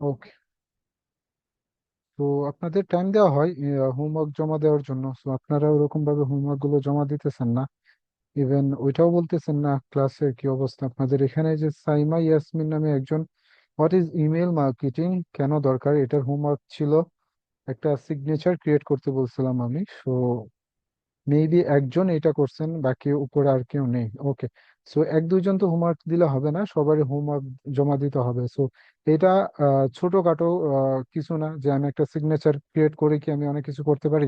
ওকে। তো আপনাদের টাইম দেওয়া হয় হোমওয়ার্ক জমা দেওয়ার জন্য, তো আপনারা ওরকম ভাবে হোমওয়ার্ক গুলো জমা দিতেছেন না। ইভেন ওইটাও বলতেছেন না ক্লাসের কি অবস্থা আপনাদের এখানে। যে সাইমা ইয়াসমিন নামে একজন, হোয়াট ইজ ইমেল মার্কেটিং, কেন দরকার, এটার হোমওয়ার্ক ছিল। একটা সিগনেচার ক্রিয়েট করতে বলছিলাম আমি। সো মেবি একজন এটা করছেন, বাকি উপরে আর কেউ নেই। ওকে। সো এক দুইজন তো হোমওয়ার্ক দিলে হবে না, সবারই হোমওয়ার্ক জমা দিতে হবে। সো এটা ছোটখাটো কিছু না যে আমি একটা সিগনেচার ক্রিয়েট করে কি আমি অনেক কিছু করতে পারি।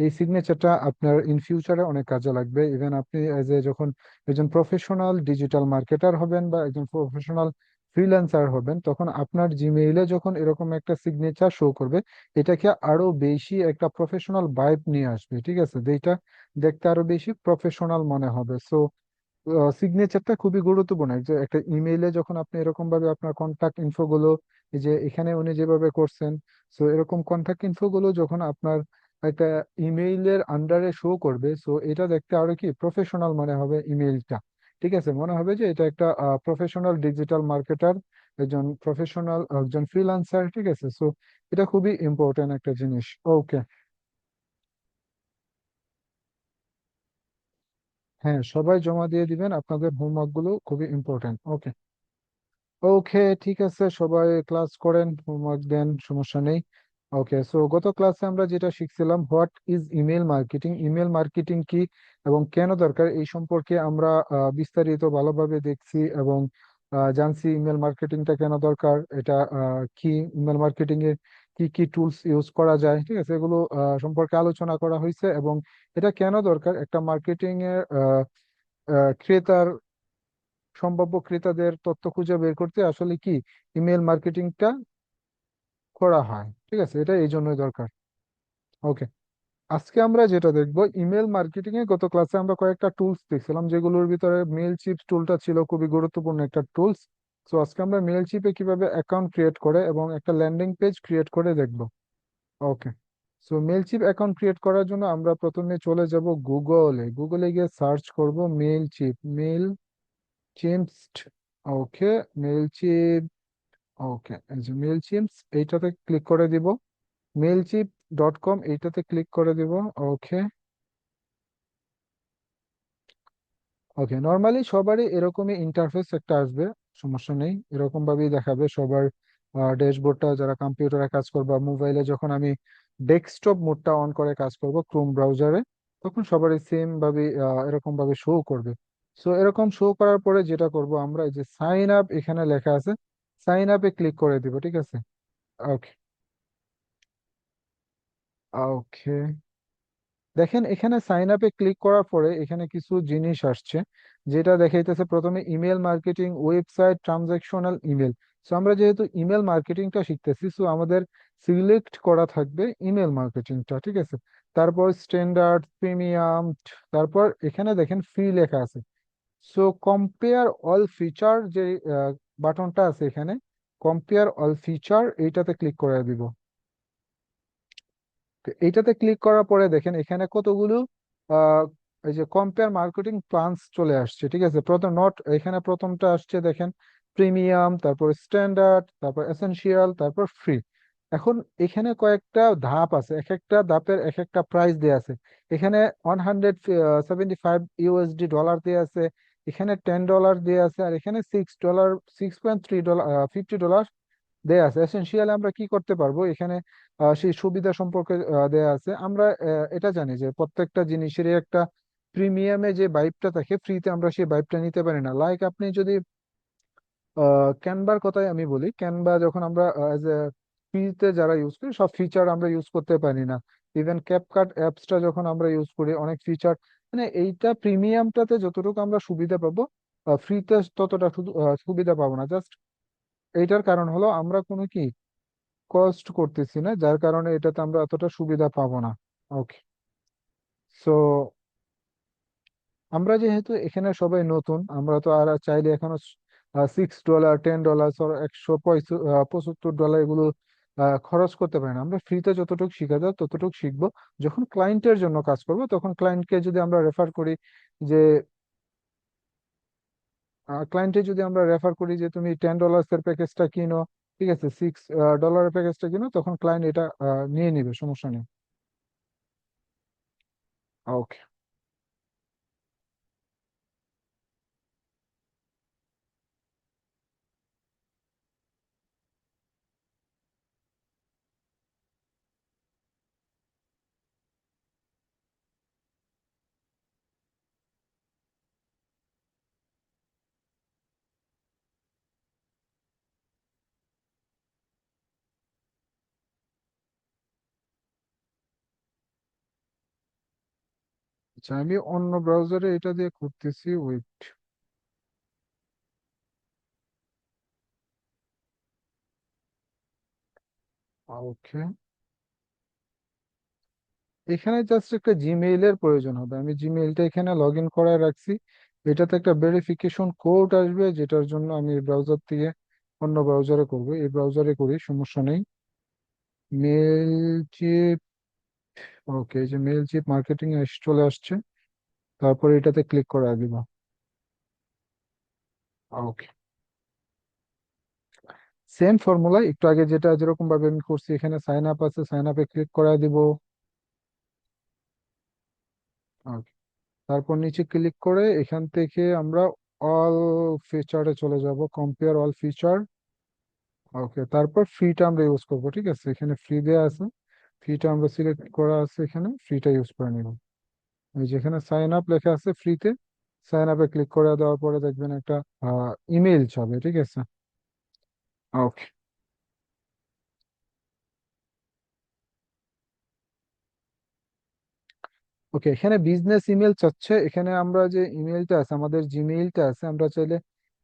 এই সিগনেচারটা আপনার ইন ফিউচারে অনেক কাজে লাগবে। ইভেন আপনি এজ এ যখন একজন প্রফেশনাল ডিজিটাল মার্কেটার হবেন বা একজন প্রফেশনাল ফ্রিল্যান্সার হবেন, তখন আপনার জিমেইলে যখন এরকম একটা সিগনেচার শো করবে, এটাকে আরো বেশি একটা প্রফেশনাল ভাইব নিয়ে আসবে। ঠিক আছে, যেটা দেখতে আরো বেশি প্রফেশনাল মনে হবে। সো সিগনেচারটা খুবই গুরুত্বপূর্ণ। যে একটা ইমেইলে যখন আপনি এরকম ভাবে আপনার কন্টাক্ট ইনফো গুলো, এই যে এখানে উনি যেভাবে করছেন, সো এরকম কন্টাক্ট ইনফো গুলো যখন আপনার একটা ইমেইলের আন্ডারে শো করবে, সো এটা দেখতে আরো কি প্রফেশনাল মনে হবে ইমেইলটা। ঠিক আছে, মনে হবে যে এটা একটা প্রফেশনাল ডিজিটাল মার্কেটার, একজন প্রফেশনাল, একজন ফ্রিল্যান্সার। ঠিক আছে, সো এটা খুবই ইম্পর্টেন্ট একটা জিনিস। ওকে। হ্যাঁ, সবাই জমা দিয়ে দিবেন, আপনাদের হোমওয়ার্ক গুলো খুবই ইম্পর্টেন্ট। ওকে। ওকে, ঠিক আছে, সবাই ক্লাস করেন, হোমওয়ার্ক দেন, সমস্যা নেই। ওকে। সো গত ক্লাসে আমরা যেটা শিখছিলাম, what is email marketing, email marketing কি এবং কেন দরকার, এই সম্পর্কে আমরা বিস্তারিত ভালোভাবে দেখছি এবং জানছি ইমেল মার্কেটিংটা কেন দরকার, এটা কি, ইমেল মার্কেটিং এর কি কি টুলস ইউজ করা যায়। ঠিক আছে, এগুলো সম্পর্কে আলোচনা করা হয়েছে এবং এটা কেন দরকার একটা মার্কেটিং এর ক্রেতার, সম্ভাব্য ক্রেতাদের তথ্য খুঁজে বের করতে আসলে কি ইমেল মার্কেটিংটা করা হয়। ঠিক আছে, এটা এই জন্যই দরকার। ওকে। আজকে আমরা যেটা দেখবো, ইমেল মার্কেটিং এ গত ক্লাসে আমরা কয়েকটা টুলস দেখছিলাম, যেগুলোর ভিতরে মেল চিপ টুলটা ছিল খুবই গুরুত্বপূর্ণ একটা টুলস। তো আজকে আমরা মেল চিপে কিভাবে অ্যাকাউন্ট ক্রিয়েট করে এবং একটা ল্যান্ডিং পেজ ক্রিয়েট করে দেখবো। Okay. So Mailchimp account create করার জন্য আমরা প্রথমে চলে যাব গুগলে। গুগলে গিয়ে সার্চ করব Mailchimp, Mailchimp. Okay. Mailchimp. Okay, এই যে মেল চিপস, এইটাতে ক্লিক করে দিব। মেলচিপ.com, এইটাতে ক্লিক করে দিব। ওকে। ওকে, নর্মালি সবারই এরকমই ইন্টারফেস একটা আসবে, সমস্যা নেই, এরকম ভাবেই দেখাবে সবার। ড্যাশবোর্ডটা যারা কম্পিউটারে কাজ করবে বা মোবাইলে, যখন আমি ডেস্কটপ মোডটা অন করে কাজ করব ক্রোম ব্রাউজারে, তখন সবারই সেম ভাবে এরকম ভাবে শো করবে। সো এরকম শো করার পরে যেটা করব আমরা, এই যে সাইন আপ এখানে লেখা আছে, সাইন আপে ক্লিক করে দিব। ঠিক আছে। ওকে। ওকে, দেখেন এখানে সাইন আপে ক্লিক করার পরে এখানে কিছু জিনিস আসছে, যেটা দেখাইতেছে প্রথমে email marketing, website, transactional email. So আমরা যেহেতু ইমেল মার্কেটিংটা শিখতেছি, সো আমাদের সিলেক্ট করা থাকবে ইমেল মার্কেটিংটা। ঠিক আছে, তারপর স্ট্যান্ডার্ড, প্রিমিয়াম, তারপর এখানে দেখেন ফ্রি লেখা আছে। সো কম্পেয়ার অল ফিচার, যে বাটনটা আছে এখানে, কম্পেয়ার অল ফিচার, এইটাতে ক্লিক করে দিব। তো এইটাতে ক্লিক করার পরে দেখেন এখানে কতগুলো আহ, এই যে কম্পেয়ার মার্কেটিং প্ল্যানস চলে আসছে। ঠিক আছে, প্রথম নট, এখানে প্রথমটা আসছে দেখেন প্রিমিয়াম, তারপর স্ট্যান্ডার্ড, তারপর এসেনশিয়াল, তারপর ফ্রি। এখন এখানে কয়েকটা ধাপ আছে, এক একটা ধাপের এক একটা প্রাইস দেয়া আছে। এখানে 175 ডলার দেয়া আছে, এখানে $10 দেয়া আছে, আর এখানে $6, $6.3, $50 দেয়া আছে। এসেনশিয়ালি আমরা কি করতে পারবো এখানে, সেই সুবিধা সম্পর্কে দেয়া আছে। আমরা এটা জানি যে প্রত্যেকটা জিনিসেরই একটা প্রিমিয়ামে যে ভাইবটা থাকে, ফ্রিতে আমরা সেই ভাইবটা নিতে পারি না। লাইক আপনি যদি ক্যানভার কথাই আমি বলি, ক্যানভা যখন আমরা এজ এ ফ্রিতে যারা ইউজ করি, সব ফিচার আমরা ইউজ করতে পারি না। ইভেন ক্যাপকাট অ্যাপসটা যখন আমরা ইউজ করি, অনেক ফিচার, মানে এইটা প্রিমিয়ামটাতে যতটুকু আমরা সুবিধা পাবো, ফ্রিতে ততটা শুধু সুবিধা পাবো না। জাস্ট এইটার কারণ হলো আমরা কোনো কি কস্ট করতেছি না, যার কারণে এটাতে আমরা অতটা সুবিধা পাবো না। ওকে। সো আমরা যেহেতু এখানে সবাই নতুন, আমরা তো আর চাইলে এখনো $6, $10, 175 এগুলো খরচ করতে পারি না। আমরা ফ্রিতে যতটুকু শিখা যায় ততটুকু শিখবো। যখন ক্লায়েন্টের জন্য কাজ করবো, তখন ক্লায়েন্টকে যদি আমরা রেফার করি যে, ক্লায়েন্টে যদি আমরা রেফার করি যে তুমি $10 এর প্যাকেজটা কিনো, ঠিক আছে, $6 প্যাকেজটা কিনো, তখন ক্লায়েন্ট এটা নিয়ে নিবে, সমস্যা নেই। ওকে। আচ্ছা, আমি অন্য ব্রাউজারে এটা দিয়ে করতেছি, ওয়েট। ওকে, এখানে জাস্ট একটা জিমেইলের প্রয়োজন হবে, আমি জিমেইলটা এখানে লগ ইন করায় রাখছি। এটাতে একটা ভেরিফিকেশন কোড আসবে, যেটার জন্য আমি এই ব্রাউজার থেকে অন্য ব্রাউজারে করব, এই ব্রাউজারে করি, সমস্যা নেই। Mail chip. ওকে, এই যে মেল চিপ মার্কেটিং চলে আসছে, তারপর এটাতে ক্লিক করে দিব। ওকে, সেম ফর্মুলা একটু আগে যেটা যেরকম ভাবে আমি করছি, এখানে সাইন আপ আছে, সাইন আপে ক্লিক করে দিব। ওকে, তারপর নিচে ক্লিক করে এখান থেকে আমরা অল ফিচারে চলে যাব, কম্পেয়ার অল ফিচার। ওকে, তারপর ফ্রিটা আমরা ইউজ করব, ঠিক আছে, এখানে ফ্রি দেয়া আছে, ফ্রিটা আমরা সিলেক্ট করা আছে, এখানে ফ্রিটা ইউজ করে নিব। এই যেখানে সাইন আপ লেখা আছে ফ্রিতে, সাইন আপে ক্লিক করে দেওয়ার পরে দেখবেন একটা ইমেল যাবে, ঠিক আছে। ওকে। ওকে, এখানে বিজনেস ইমেল চাচ্ছে, এখানে আমরা যে ইমেলটা আছে, আমাদের জিমেইলটা আছে, আমরা চাইলে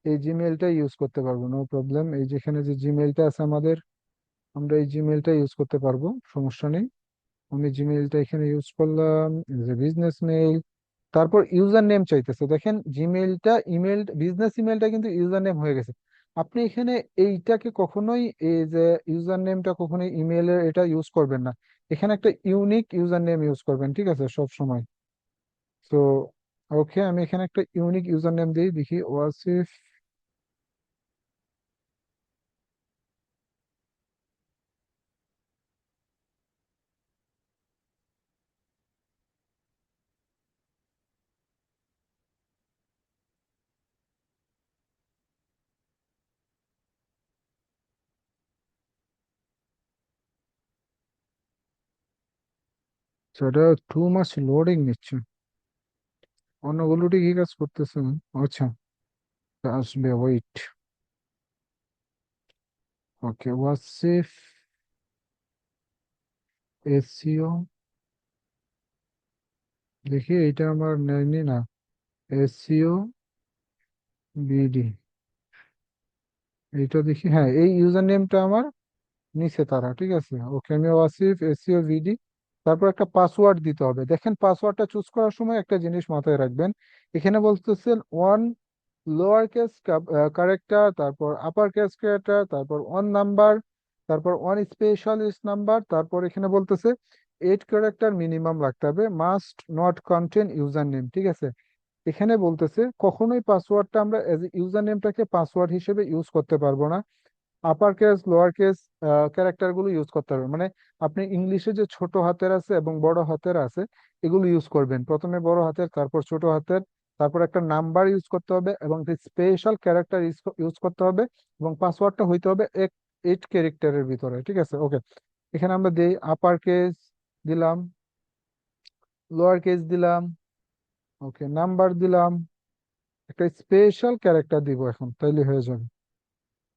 এই জিমেইলটা ইউজ করতে পারবো, নো প্রবলেম। এই যেখানে যে জিমেইলটা আছে আমাদের, আমরা এই জিমেইলটা ইউজ করতে পারবো, সমস্যা নেই। আমি জিমেইলটা এখানে ইউজ করলাম, যে বিজনেস মেইল। তারপর ইউজার নেম চাইতেছে, দেখেন জিমেইলটা ইমেল, বিজনেস ইমেলটা কিন্তু ইউজার নেম হয়ে গেছে। আপনি এখানে এইটাকে কখনোই, এই যে ইউজার নেমটা কখনোই ইমেলের এটা ইউজ করবেন না, এখানে একটা ইউনিক ইউজার নেম ইউজ করবেন, ঠিক আছে, সব সময়। তো ওকে, আমি এখানে একটা ইউনিক ইউজার নেম দিই, দেখি ওয়াসিফ। সেটা টু মাস লোডিং নিচ্ছে, অন্যগুলোটি কি কাজ করতেছে না। আচ্ছা, আসবে, ওয়েট। ওকে, ওয়াসিফ এসিও, দেখি এইটা আমার নেয়নি না, এসিও বিডি, এইটা দেখি, হ্যাঁ এই ইউজার নেমটা আমার নিচে তারা, ঠিক আছে। ওকে, আমি ওয়াসিফ এসিও ভিডি, তারপর একটা পাসওয়ার্ড দিতে হবে। দেখেন পাসওয়ার্ডটা চুজ করার সময় একটা জিনিস মাথায় রাখবেন, এখানে বলতেছেন ওয়ান লোয়ার কেস ক্যারেক্টার, তারপর আপার কেস ক্যারেক্টার, তারপর ওয়ান নাম্বার, তারপর ওয়ান স্পেশালিস্ট নাম্বার, তারপর এখানে বলতেছে 8 ক্যারেক্টার মিনিমাম রাখতে হবে, must not contain user name, ঠিক আছে। এখানে বলতেছে কখনোই পাসওয়ার্ডটা আমরা এজ ইউজার নেমটাকে পাসওয়ার্ড হিসেবে ইউজ করতে পারবো না, upper case lower case character গুলো ইউজ করতে হবে, মানে আপনি ইংলিশে যে ছোট হাতের আছে এবং বড় হাতের আছে, এগুলো ইউজ করবেন, প্রথমে বড় হাতের, তারপর ছোট হাতের, তারপর একটা নাম্বার ইউজ করতে হবে, এবং স্পেশাল ক্যারেক্টার ইউজ করতে হবে, এবং পাসওয়ার্ডটা হইতে হবে 8 ক্যারেক্টারের ভিতরে, ঠিক আছে। ওকে, এখানে আমরা দিই আপার কেস দিলাম, লোয়ার কেস দিলাম, ওকে নাম্বার দিলাম, একটা স্পেশাল ক্যারেক্টার দিব এখন, তাইলে হয়ে যাবে।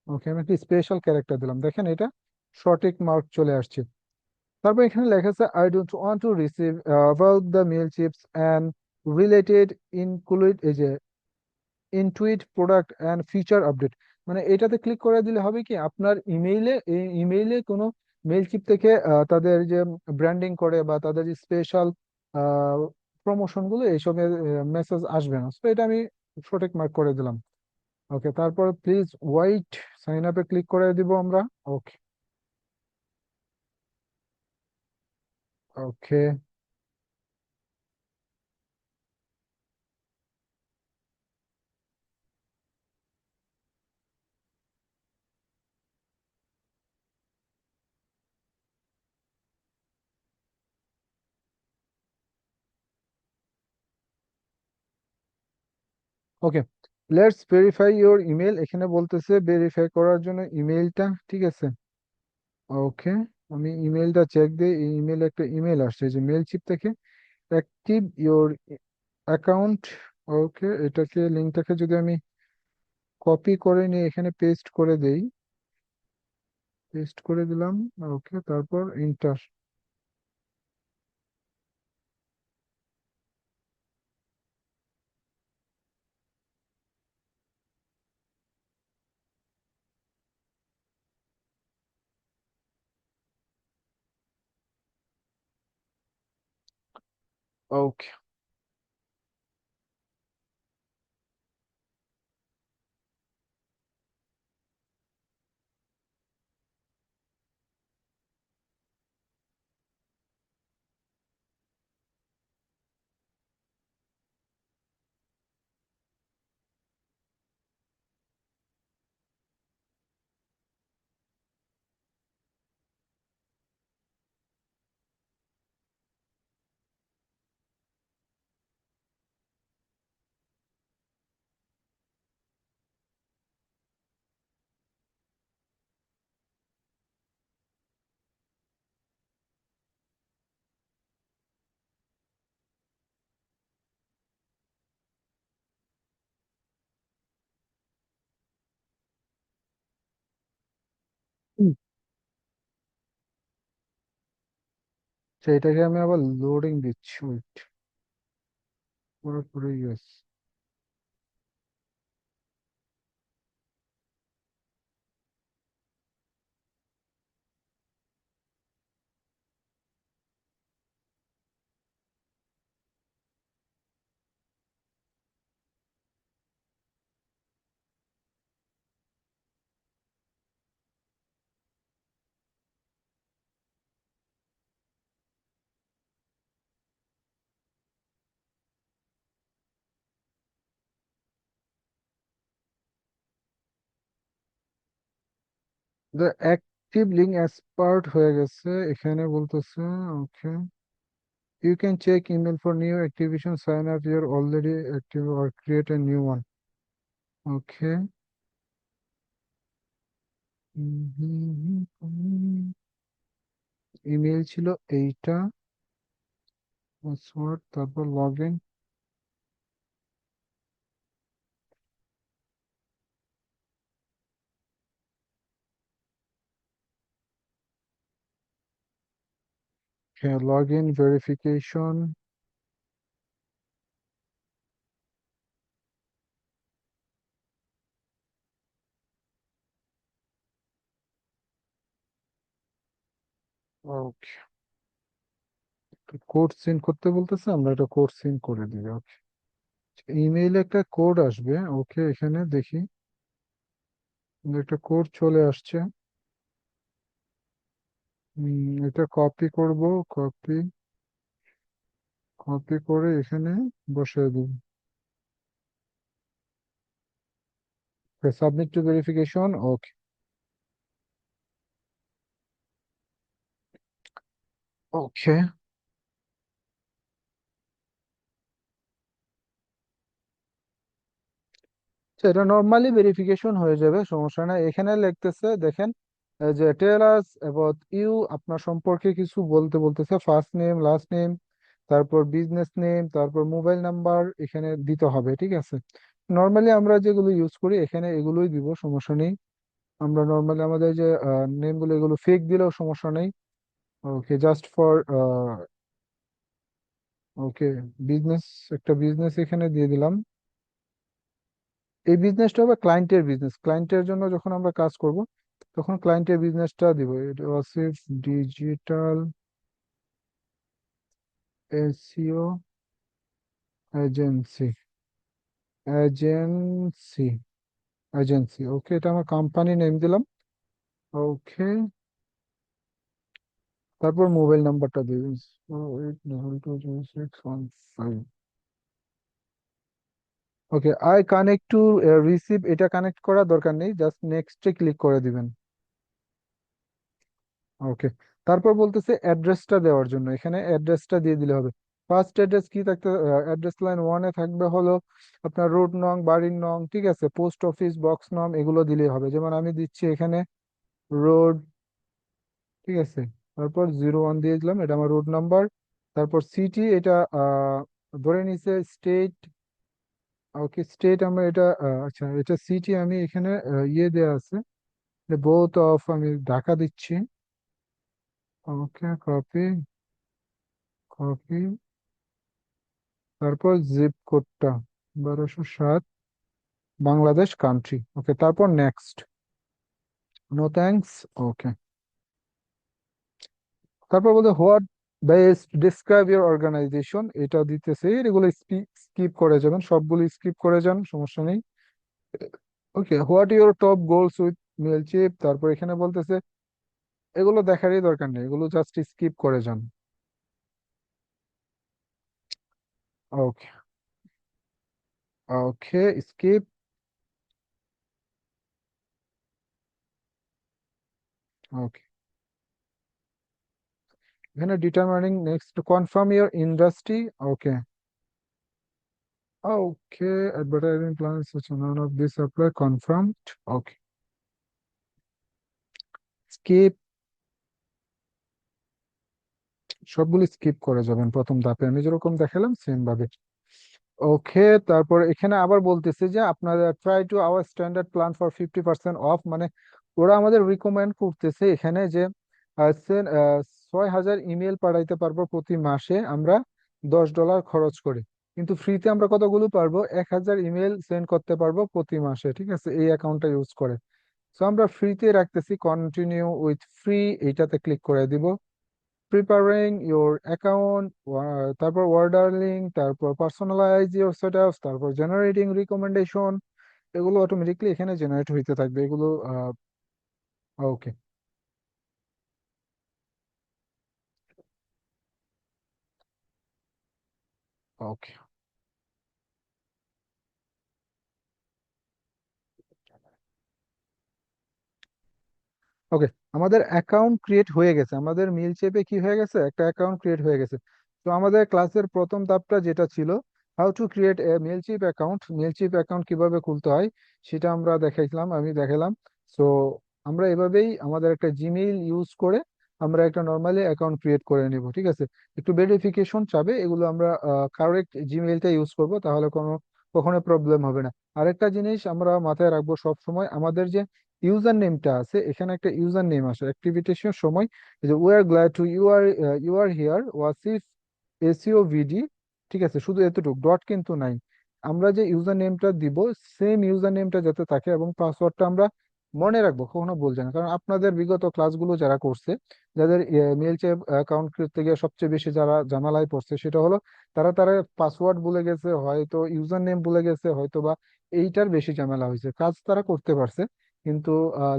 ওকে, আমি একটা স্পেশাল ক্যারেক্টার দিলাম, দেখেন এটা সঠিক মার্ক চলে আসছে। তারপর এখানে লেখা আছে I don't want to receive about the mail chips and related include, এই যে Intuit product and feature update, মানে এটাতে ক্লিক করে দিলে হবে কি, আপনার ইমেইলে, এই ইমেইলে কোনো মেল চিপ থেকে তাদের যে ব্র্যান্ডিং করে বা তাদের যে স্পেশাল প্রমোশন গুলো, এইসবের মেসেজ আসবে না, তো এটা আমি সঠিক মার্ক করে দিলাম। ওকে, তারপর প্লিজ ওয়াইট, সাইন আপে ক্লিক করে দিব আমরা। ওকে। ওকে, ওকে, লেটস ভেরিফাই ইওর ইমেল। এখানে বলতেছে ভেরিফাই করার জন্য ইমেলটা, ঠিক আছে। ওকে, আমি ইমেলটা চেক দিই। এই ইমেল একটা ইমেল আসছে যে মেল চিপ থেকে, অ্যাক্টিভ ইওর অ্যাকাউন্ট। ওকে, এটাকে লিঙ্কটাকে যদি আমি কপি করে নিয়ে এখানে পেস্ট করে দেই, পেস্ট করে দিলাম। ওকে, তারপর ইন্টার। ওকে, সেইটাকে আমি আবার লোডিং দিচ্ছি, ওয়েট। পুরোপুরি yes. The active link expired হয়ে গেছে এখানে বলতেছে। Okay, you can check email for new activation, sign up your already active or create a new one. Okay, email ছিল এইটা, পাসওয়ার্ড, তারপর লগ ইন। হ্যাঁ, log in verification. Okay, code send করতে বলতেছে, আমরা এটা কোড সিন করে দিই। ওকে, ইমেইলে একটা কোড আসবে। ওকে, এখানে দেখি একটা কোড চলে আসছে। এটা কপি করব, কপি, কপি করে এখানে বসিয়ে দিব। Submit to verification. Okay, okay, এটা নর্মালি ভেরিফিকেশন হয়ে যাবে, সমস্যা নাই। এখানে লিখতেছে দেখেন, যে টেল আস অ্যাবাউট ইউ, আপনার সম্পর্কে কিছু বলতে বলতেছে, ফার্স্ট নেম, লাস্ট নেম, তারপর বিজনেস নেম, তারপর মোবাইল নাম্বার এখানে দিতে হবে, ঠিক আছে। নর্মালি আমরা যেগুলো ইউজ করি এখানে এগুলোই দিব, সমস্যা নেই। আমরা নর্মালি আমাদের যে নেমগুলো, এগুলো ফেক দিলেও সমস্যা নেই। ওকে, জাস্ট ফর, ওকে, বিজনেস, একটা বিজনেস এখানে দিয়ে দিলাম। এই বিজনেসটা হবে ক্লায়েন্টের বিজনেস, ক্লায়েন্টের জন্য যখন আমরা কাজ করব তখন ক্লায়েন্টের বিজনেসটা দিব। এটা Wasif digital SEO agency, agency, agency. Okay, এটা আমার কোম্পানি নেম দিলাম। ওকে, তারপর মোবাইল নাম্বারটা দিয়ে দিন, 08220615। ওকে, আই কানেক্ট টু রিসিভ, এটা কানেক্ট করার দরকার নেই, জাস্ট নেক্সটে ক্লিক করে দিবেন। ওকে, তারপর বলতেছে অ্যাড্রেসটা দেওয়ার জন্য, এখানে অ্যাড্রেসটা দিয়ে দিলে হবে। ফার্স্ট অ্যাড্রেস কি থাকতে, অ্যাড্রেস লাইন ওয়ানে থাকবে হলো আপনার রোড নং, বাড়ির নং, ঠিক আছে, পোস্ট অফিস বক্স নং, এগুলো দিলেই হবে। যেমন আমি দিচ্ছি এখানে রোড, ঠিক আছে, তারপর 01 দিয়ে দিলাম, এটা আমার রোড নাম্বার। তারপর সিটি, এটা ধরে নিছে স্টেট। ওকে, স্টেট আমরা এটা আচ্ছা, এটা সিটি আমি এখানে ইয়ে দেওয়া আছে, বোথ অফ, আমি ঢাকা দিচ্ছি। ওকে, কপি, কপি, তারপর জিপ কোডটা 1207, বাংলাদেশ কান্ট্রি। ওকে, তারপর নেক্সট, নো থ্যাঙ্কস। ওকে, তারপর বলতে what best describe your organisation, এটা দিতেছে, এগুলো স্কিপ করে যাবেন, সবগুলো স্কিপ করে যান, সমস্যা নেই। Okay, what your top goals with Mailchimp, তারপর এখানে বলতেছে এগুলো দেখারই দরকার নেই, এগুলো জাস্ট স্কিপ করে যান। ওকে, ওকে, স্কিপ। ওকে, এখানে determining next confirm your industry. Okay, okay, advertising plans none of this apply, confirmed. Okay, skip, সবগুলো স্কিপ করে যাবেন প্রথম ধাপে, আমি যেরকম দেখালাম সেম ভাবে। ওকে, তারপর এখানে আবার বলতেছে যে আপনারা try to our standard plan for 50% of, মানে ওরা আমাদের রিকমেন্ড করতেছে এখানে যে 6,000 ইমেল পাঠাইতে পারবো প্রতি মাসে আমরা $10 খরচ করে, কিন্তু ফ্রিতে আমরা কতগুলো পারবো, 1,000 ইমেল সেন্ড করতে পারবো প্রতি মাসে, ঠিক আছে, এই অ্যাকাউন্টটা ইউজ করে। সো আমরা ফ্রিতে রাখতেছি, কন্টিনিউ উইথ ফ্রি, এইটাতে ক্লিক করে দিব। প্রিপারিং ইওর অ্যাকাউন্ট, তারপর অর্ডারিং, তারপর পার্সোনালাইজ ইওর সেটআপস, তারপর জেনারেটিং রিকমেন্ডেশন, এগুলো অটোমেটিকলি এখানে জেনারেট হইতে থাকবে এগুলো। ওকে, ওকে, ওকে, আমাদের অ্যাকাউন্ট ক্রিয়েট হয়ে গেছে, আমাদের মিল চেপে কি হয়ে গেছে, একটা অ্যাকাউন্ট ক্রিয়েট হয়ে গেছে। তো আমাদের ক্লাসের প্রথম ধাপটা যেটা ছিল, how to create a Mailchimp account, Mailchimp account কিভাবে খুলতে হয় সেটা আমরা দেখাইছিলাম, আমি দেখালাম। সো আমরা এভাবেই আমাদের একটা জিমেইল ইউজ করে আমরা একটা নর্মালি অ্যাকাউন্ট ক্রিয়েট করে নিব, ঠিক আছে। একটু ভেরিফিকেশন চাবে, এগুলো আমরা কারেক্ট জিমেইলটা ইউজ করব, তাহলে কখনো প্রবলেম হবে না। আরেকটা জিনিস আমরা মাথায় রাখবো সব সময়, আমাদের যে ইউজার নেমটা আছে, এখানে একটা ইউজার নেম আসে অ্যাক্টিভিটেশনের সময়, এই যে we are glad to you are here Wasif SEO BD, ঠিক আছে, শুধু এতটুকু, ডট কিন্তু নাই। আমরা যে ইউজার নেমটা দিব, সেম ইউজার নেমটা যাতে থাকে, এবং পাসওয়ার্ডটা আমরা মনে রাখবো, কখনো বলছেন না, কারণ আপনাদের বিগত ক্লাসগুলো যারা করছে, যাদের মেল চেক অ্যাকাউন্ট করতে গিয়ে সবচেয়ে বেশি যারা ঝামেলায় পড়ছে সেটা হলো তারা তারা পাসওয়ার্ড ভুলে গেছে, হয়তো ইউজার নেম ভুলে গেছে, হয়তো বা এইটার বেশি ঝামেলা হয়েছে, কাজ তারা করতে পারছে কিন্তু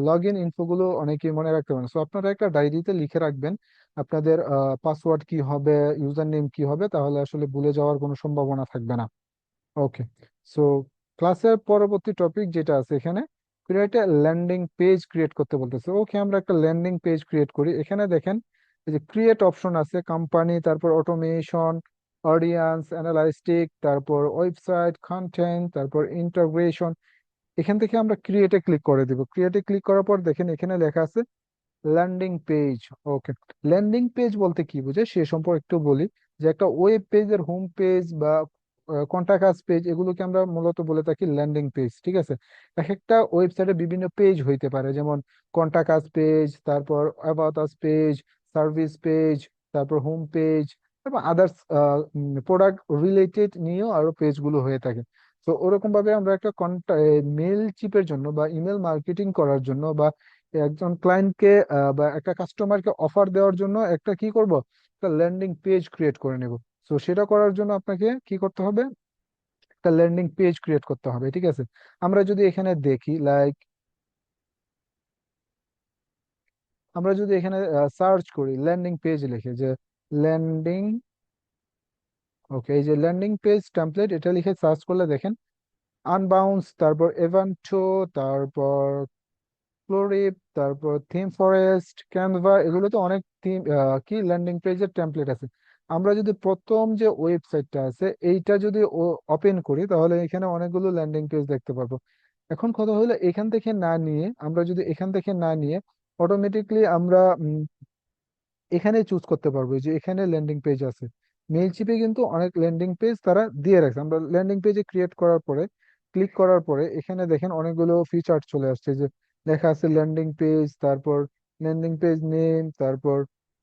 লগ ইন ইনফো গুলো অনেকেই মনে রাখতে পারেন। সো আপনারা একটা ডায়েরিতে লিখে রাখবেন আপনাদের পাসওয়ার্ড কি হবে, ইউজার নেম কি হবে, তাহলে আসলে ভুলে যাওয়ার কোনো সম্ভাবনা থাকবে না। ওকে, সো ক্লাসের পরবর্তী টপিক যেটা আছে এখানে, create a landing page create করতে বলতেছে। ওকে, আমরা একটা ল্যান্ডিং পেজ ক্রিয়েট করি। এখানে দেখেন এই যে ক্রিয়েট অপশন আছে, কোম্পানি, তারপর অটোমেশন, অডিয়েন্স অ্যানালাইস্টিক, তারপর ওয়েবসাইট কন্টেন্ট, তারপর ইন্টাগ্রেশন, এখান থেকে আমরা ক্রিয়েটে ক্লিক করে দিব। ক্রিয়েটে ক্লিক করার পর দেখেন এখানে লেখা আছে ল্যান্ডিং পেজ। ওকে, ল্যান্ডিং পেজ বলতে কি বুঝে সে সম্পর্কে একটু বলি, যে একটা ওয়েব পেজের হোম পেজ বা কন্টাক্ট আস পেজ, এগুলোকে আমরা মূলত বলে থাকি ল্যান্ডিং পেজ, ঠিক আছে। এক একটা ওয়েবসাইটে বিভিন্ন পেজ হইতে পারে, যেমন কন্টাক্ট আস পেজ, তারপর about us page, service page, তারপর হোম পেজ, তারপর আদার্স প্রোডাক্ট রিলেটেড নিয়েও আরো পেজগুলো হয়ে থাকে। তো ওরকম ভাবে আমরা একটা মেল চিপের জন্য বা ইমেল মার্কেটিং করার জন্য বা একজন ক্লায়েন্টকে বা একটা কাস্টমারকে অফার দেওয়ার জন্য একটা কি করব, একটা ল্যান্ডিং পেজ ক্রিয়েট করে নেব। তো সেটা করার জন্য আপনাকে কি করতে হবে, একটা ল্যান্ডিং পেজ ক্রিয়েট করতে হবে, ঠিক আছে। আমরা যদি এখানে দেখি লাইক, আমরা যদি এখানে সার্চ করি ল্যান্ডিং পেজ লিখে, যে ল্যান্ডিং, ওকে, এই যে ল্যান্ডিং পেজ টেমপ্লেট, এটা লিখে সার্চ করলে দেখেন আনবাউন্স, তারপর এভান্টো, তারপর ফ্লোরিপ, তারপর থিম ফরেস্ট, ক্যানভা, এগুলো তো অনেক থিম কি ল্যান্ডিং পেজের টেমপ্লেট আছে। আমরা যদি প্রথম যে ওয়েবসাইটটা আছে এইটা যদি ওপেন করি, তাহলে এখানে অনেকগুলো ল্যান্ডিং পেজ দেখতে পারবো। এখন কথা হলো এখান থেকে না নিয়ে, আমরা যদি এখান থেকে না নিয়ে অটোমেটিকলি আমরা এখানে চুজ করতে পারবো যে এখানে ল্যান্ডিং পেজ আছে। মেইলচিপে কিন্তু অনেক ল্যান্ডিং পেজ তারা দিয়ে রাখছে। আমরা ল্যান্ডিং পেজে ক্রিয়েট করার পরে ক্লিক করার পরে এখানে দেখেন অনেকগুলো ফিচার চলে আসছে, যে লেখা আছে ল্যান্ডিং পেজ, তারপর ল্যান্ডিং পেজ নেম, তারপর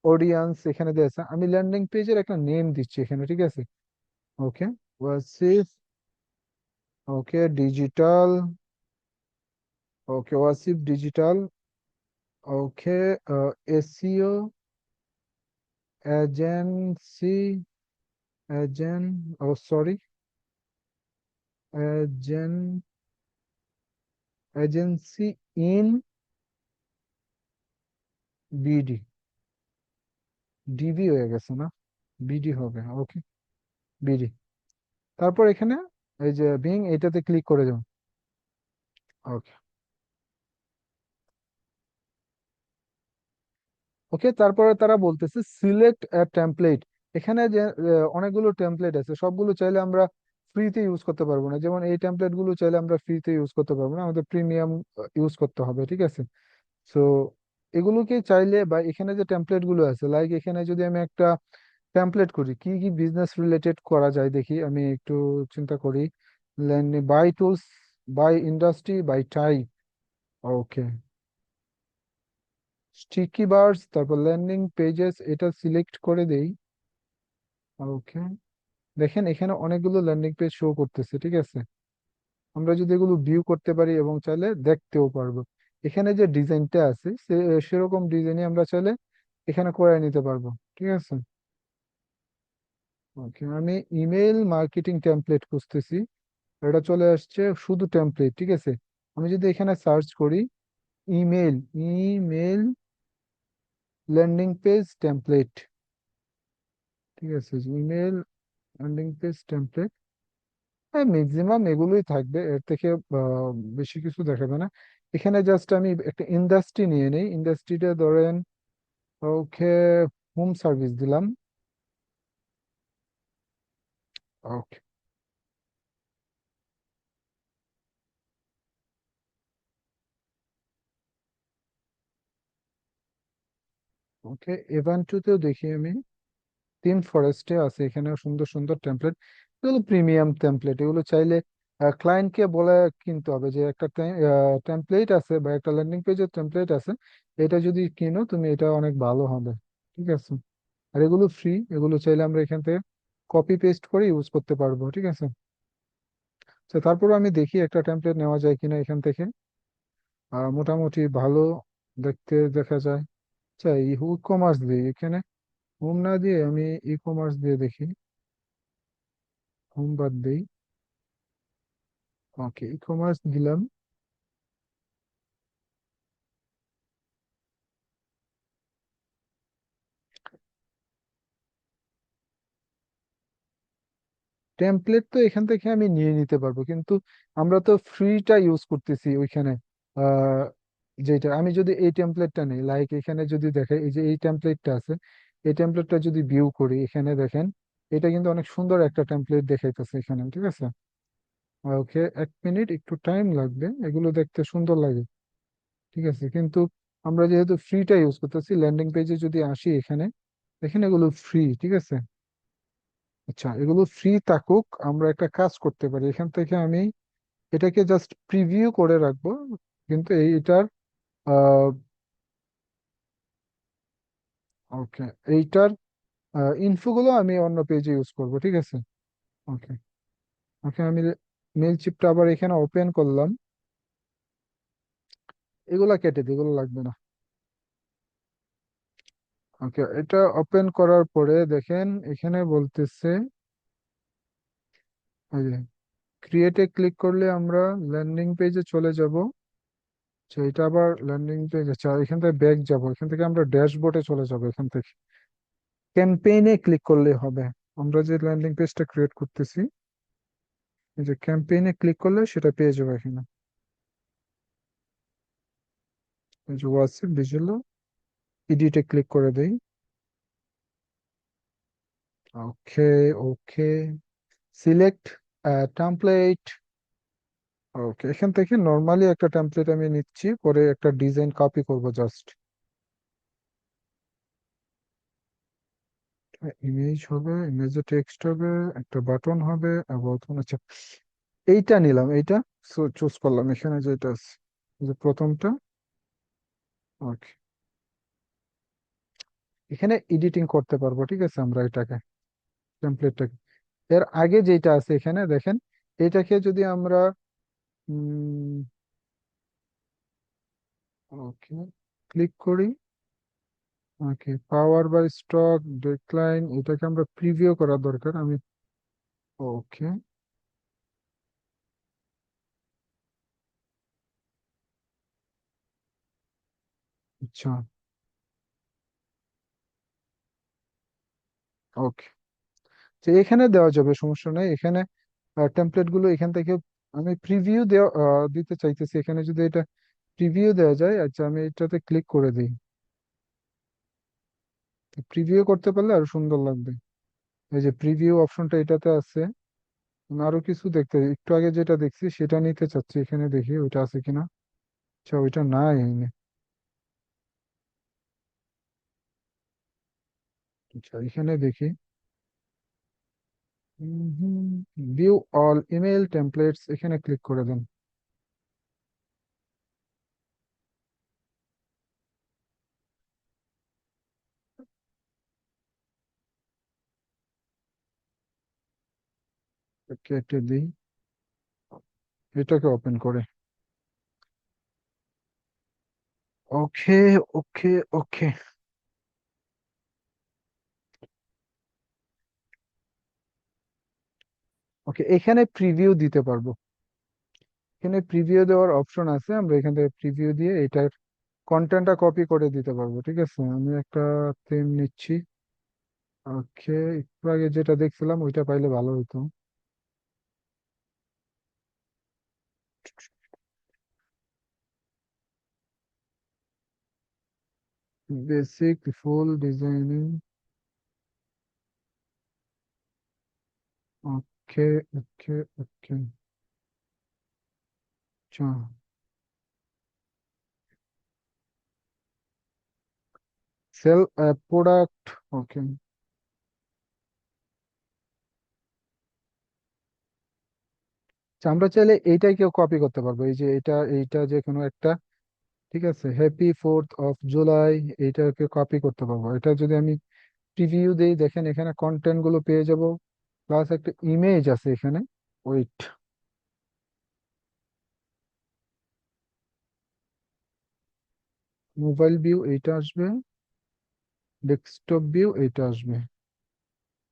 অডিয়েন্স এখানে দেওয়া আছে। আমি ল্যান্ডিং পেজের একটা নেম দিচ্ছি এখানে, ঠিক আছে? Okay, Wasif, okay digital, okay Wasif digital, okay SEO agency, agent, oh sorry, agent, agency in BD, DB হয়ে গেছে না, বিডি হবে, ওকে বিডি। তারপর এখানে এই যে বিং এটাতে ক্লিক করে যাও। ওকে, ওকে তারপরে তারা বলতেছে সিলেক্ট টেমপ্লেট। এখানে যে অনেকগুলো টেমপ্লেট আছে, সবগুলো চাইলে আমরা ফ্রিতে ইউজ করতে পারবো না। যেমন এই টেমপ্লেট গুলো চাইলে আমরা ফ্রিতে ইউজ করতে পারবো না, আমাদের প্রিমিয়াম ইউজ করতে হবে, ঠিক আছে? সো এগুলোকে চাইলে, বা এখানে যে টেমপ্লেট গুলো আছে, লাইক এখানে যদি আমি একটা টেমপ্লেট করি, কি কি বিজনেস রিলেটেড করা যায় দেখি, আমি একটু চিন্তা করি। By tools, by industry, by type, okay sticky bars, তারপর ল্যান্ডিং পেজেস, এটা সিলেক্ট করে দেই। ওকে, দেখেন এখানে অনেকগুলো ল্যান্ডিং পেজ শো করতেছে, ঠিক আছে? আমরা যদি এগুলো ভিউ করতে পারি এবং চাইলে দেখতেও পারবো। এখানে যে ডিজাইনটা আছে সেরকম ডিজাইনই আমরা চাইলে এখানে করে নিতে পারবো, ঠিক আছে? ওকে, আমি ইমেল মার্কেটিং টেমপ্লেট খুঁজতেছি, এটা চলে আসছে শুধু টেমপ্লেট, ঠিক আছে? আমি যদি এখানে সার্চ করি email, email landing page template, ঠিক আছে, ইমেল ল্যান্ডিং পেজ টেমপ্লেট, হ্যাঁ ম্যাক্সিমাম এগুলোই থাকবে, এর থেকে বেশি কিছু দেখাবে না। এখানে জাস্ট আমি একটা ইন্ডাস্ট্রি নিয়ে নেই, ইন্ডাস্ট্রিটা ধরেন ওকে হোম সার্ভিস দিলাম। ওকে, ওকে এভান্টুতেও দেখি আমি, তিন ফরেস্টে আছে, এখানেও সুন্দর সুন্দর টেমপ্লেট। এগুলো প্রিমিয়াম টেমপ্লেট, এগুলো চাইলে ক্লায়েন্টকে বলে কিনতে হবে যে একটা টেমপ্লেট আছে বা একটা ল্যান্ডিং পেজের টেমপ্লেট আছে, এটা যদি কিনো তুমি এটা অনেক ভালো হবে, ঠিক আছে? আর এগুলো ফ্রি, এগুলো চাইলে আমরা এখান থেকে কপি পেস্ট করে ইউজ করতে পারবো, ঠিক আছে? তো তারপর আমি দেখি একটা টেমপ্লেট নেওয়া যায় কিনা এখান থেকে। মোটামুটি ভালো দেখতে দেখা যায়। আচ্ছা, ই কমার্স দিই এখানে, হোম না দিয়ে আমি ই কমার্স দিয়ে দেখি, হোম বাদ দিই। ওকে ই কমার্স দিলাম। টেমপ্লেট তো এখান থেকে আমি নিয়ে নিতে পারবো, কিন্তু আমরা তো ফ্রিটা ইউজ করতেছি ওইখানে। আহ যেটা আমি যদি এই টেমপ্লেটটা নেই, লাইক এখানে যদি দেখে এই যে এই টেমপ্লেটটা আছে, এই টেমপ্লেটটা যদি ভিউ করি, এখানে দেখেন এটা কিন্তু অনেক সুন্দর একটা টেমপ্লেট দেখাইতেছে এখানে, ঠিক আছে? ওকে, এক মিনিট একটু টাইম লাগবে, এগুলো দেখতে সুন্দর লাগে, ঠিক আছে? কিন্তু আমরা যেহেতু ফ্রিটা ইউজ করতেছি, ল্যান্ডিং পেজে যদি আসি এখানে দেখেন এগুলো ফ্রি, ঠিক আছে? আচ্ছা, এগুলো ফ্রি থাকুক, আমরা একটা কাজ করতে পারি, এখান থেকে আমি এটাকে জাস্ট প্রিভিউ করে রাখবো, কিন্তু এইটার ওকে এইটার ইনফো গুলো আমি অন্য পেজে ইউজ করব, ঠিক আছে? ওকে, ওকে আমি মেল চিপটা আবার এখানে ওপেন করলাম, এগুলা কেটে দিই, এগুলো লাগবে না। ওকে, এটা ওপেন করার পরে দেখেন এখানে বলতেছে ক্রিয়েটে ক্লিক করলে আমরা ল্যান্ডিং পেজে চলে যাব। আচ্ছা, এটা আবার ল্যান্ডিং পেজ, আচ্ছা এখান থেকে ব্যাক যাব, এখান থেকে আমরা ড্যাশবোর্ডে চলে যাব, এখান থেকে ক্যাম্পেইনে ক্লিক করলে হবে। আমরা যে ল্যান্ডিং পেজটা ক্রিয়েট করতেছি, এই যে ক্যাম্পেইনে ক্লিক করলে সেটা পেয়ে যাবে এখানে। এই যে হোয়াটসঅ্যাপ ডিজিটাল, এডিটে ক্লিক করে দেই। ওকে, ওকে, সিলেক্ট টেমপ্লেট। ওকে, এখান থেকে নর্মালি একটা টেমপ্লেট আমি নিচ্ছি, পরে একটা ডিজাইন কপি করব জাস্ট। ইমেজ হবে, ইমেজে টেক্সট হবে, একটা বাটন হবে এবং আচ্ছা, এইটা নিলাম, এইটা চুজ করলাম এখানে যেটা আছে, এই যে প্রথমটা। ওকে, এখানে এডিটিং করতে পারবো, ঠিক আছে, আমরা এটাকে টেমপ্লেটটাকে। এর আগে যেটা আছে এখানে দেখেন, এটাকে যদি আমরা ওকে ক্লিক করি, ওকে পাওয়ার বাই স্টক ডেক্লাইন, এটাকে আমরা প্রিভিউ করা দরকার। আমি ওকে, আচ্ছা, ওকে, তো এখানে দেওয়া যাবে, সমস্যা নেই। এখানে টেমপ্লেট গুলো এখান থেকে আমি প্রিভিউ দেওয়া দিতে চাইতেছি, এখানে যদি এটা প্রিভিউ দেওয়া যায়। আচ্ছা, আমি এটাতে ক্লিক করে দিই, প্রিভিউ করতে পারলে আরো সুন্দর লাগবে। এই যে প্রিভিউ অপশনটা এটাতে আছে। আমি আরো কিছু দেখতে, একটু আগে যেটা দেখছি সেটা নিতে চাচ্ছি, এখানে দেখি ওইটা আছে কিনা। আচ্ছা, ওইটা নাই। আচ্ছা, এখানে দেখি, ভিউ অল ইমেল টেমপ্লেটস, এখানে ক্লিক করে দেন। কেটে দিই, এটাকে ওপেন করে। ওকে, ওকে, ওকে, ওকে, এখানে প্রিভিউ দিতে পারবো। এখানে প্রিভিউ দেওয়ার অপশন আছে, আমরা এখান থেকে প্রিভিউ দিয়ে এটার কন্টেন্টটা কপি করে দিতে পারবো, ঠিক আছে। আমি একটা থিম নিচ্ছি। ওকে, একটু আগে যেটা দেখছিলাম ওইটা পাইলে ভালো হতো। বেসিক ফুল ডিজাইনিং। ওকে, ওকে, ওকে, আচ্ছা, সেল প্রোডাক্ট। ওকে, আমরা চাইলে এইটাকেও কপি করতে পারবো, এই যে এটা, এইটা যে কোনো একটা, ঠিক আছে, হ্যাপি 4th অফ জুলাই, এইটাকে কপি করতে পারবো। এটা যদি আমি প্রিভিউ দেই, দেখেন এখানে কন্টেন্ট গুলো পেয়ে যাব, প্লাস একটা ইমেজ আছে এখানে। ওয়েট, মোবাইল ভিউ এইটা আসবে, ডেস্কটপ ভিউ এইটা আসবে।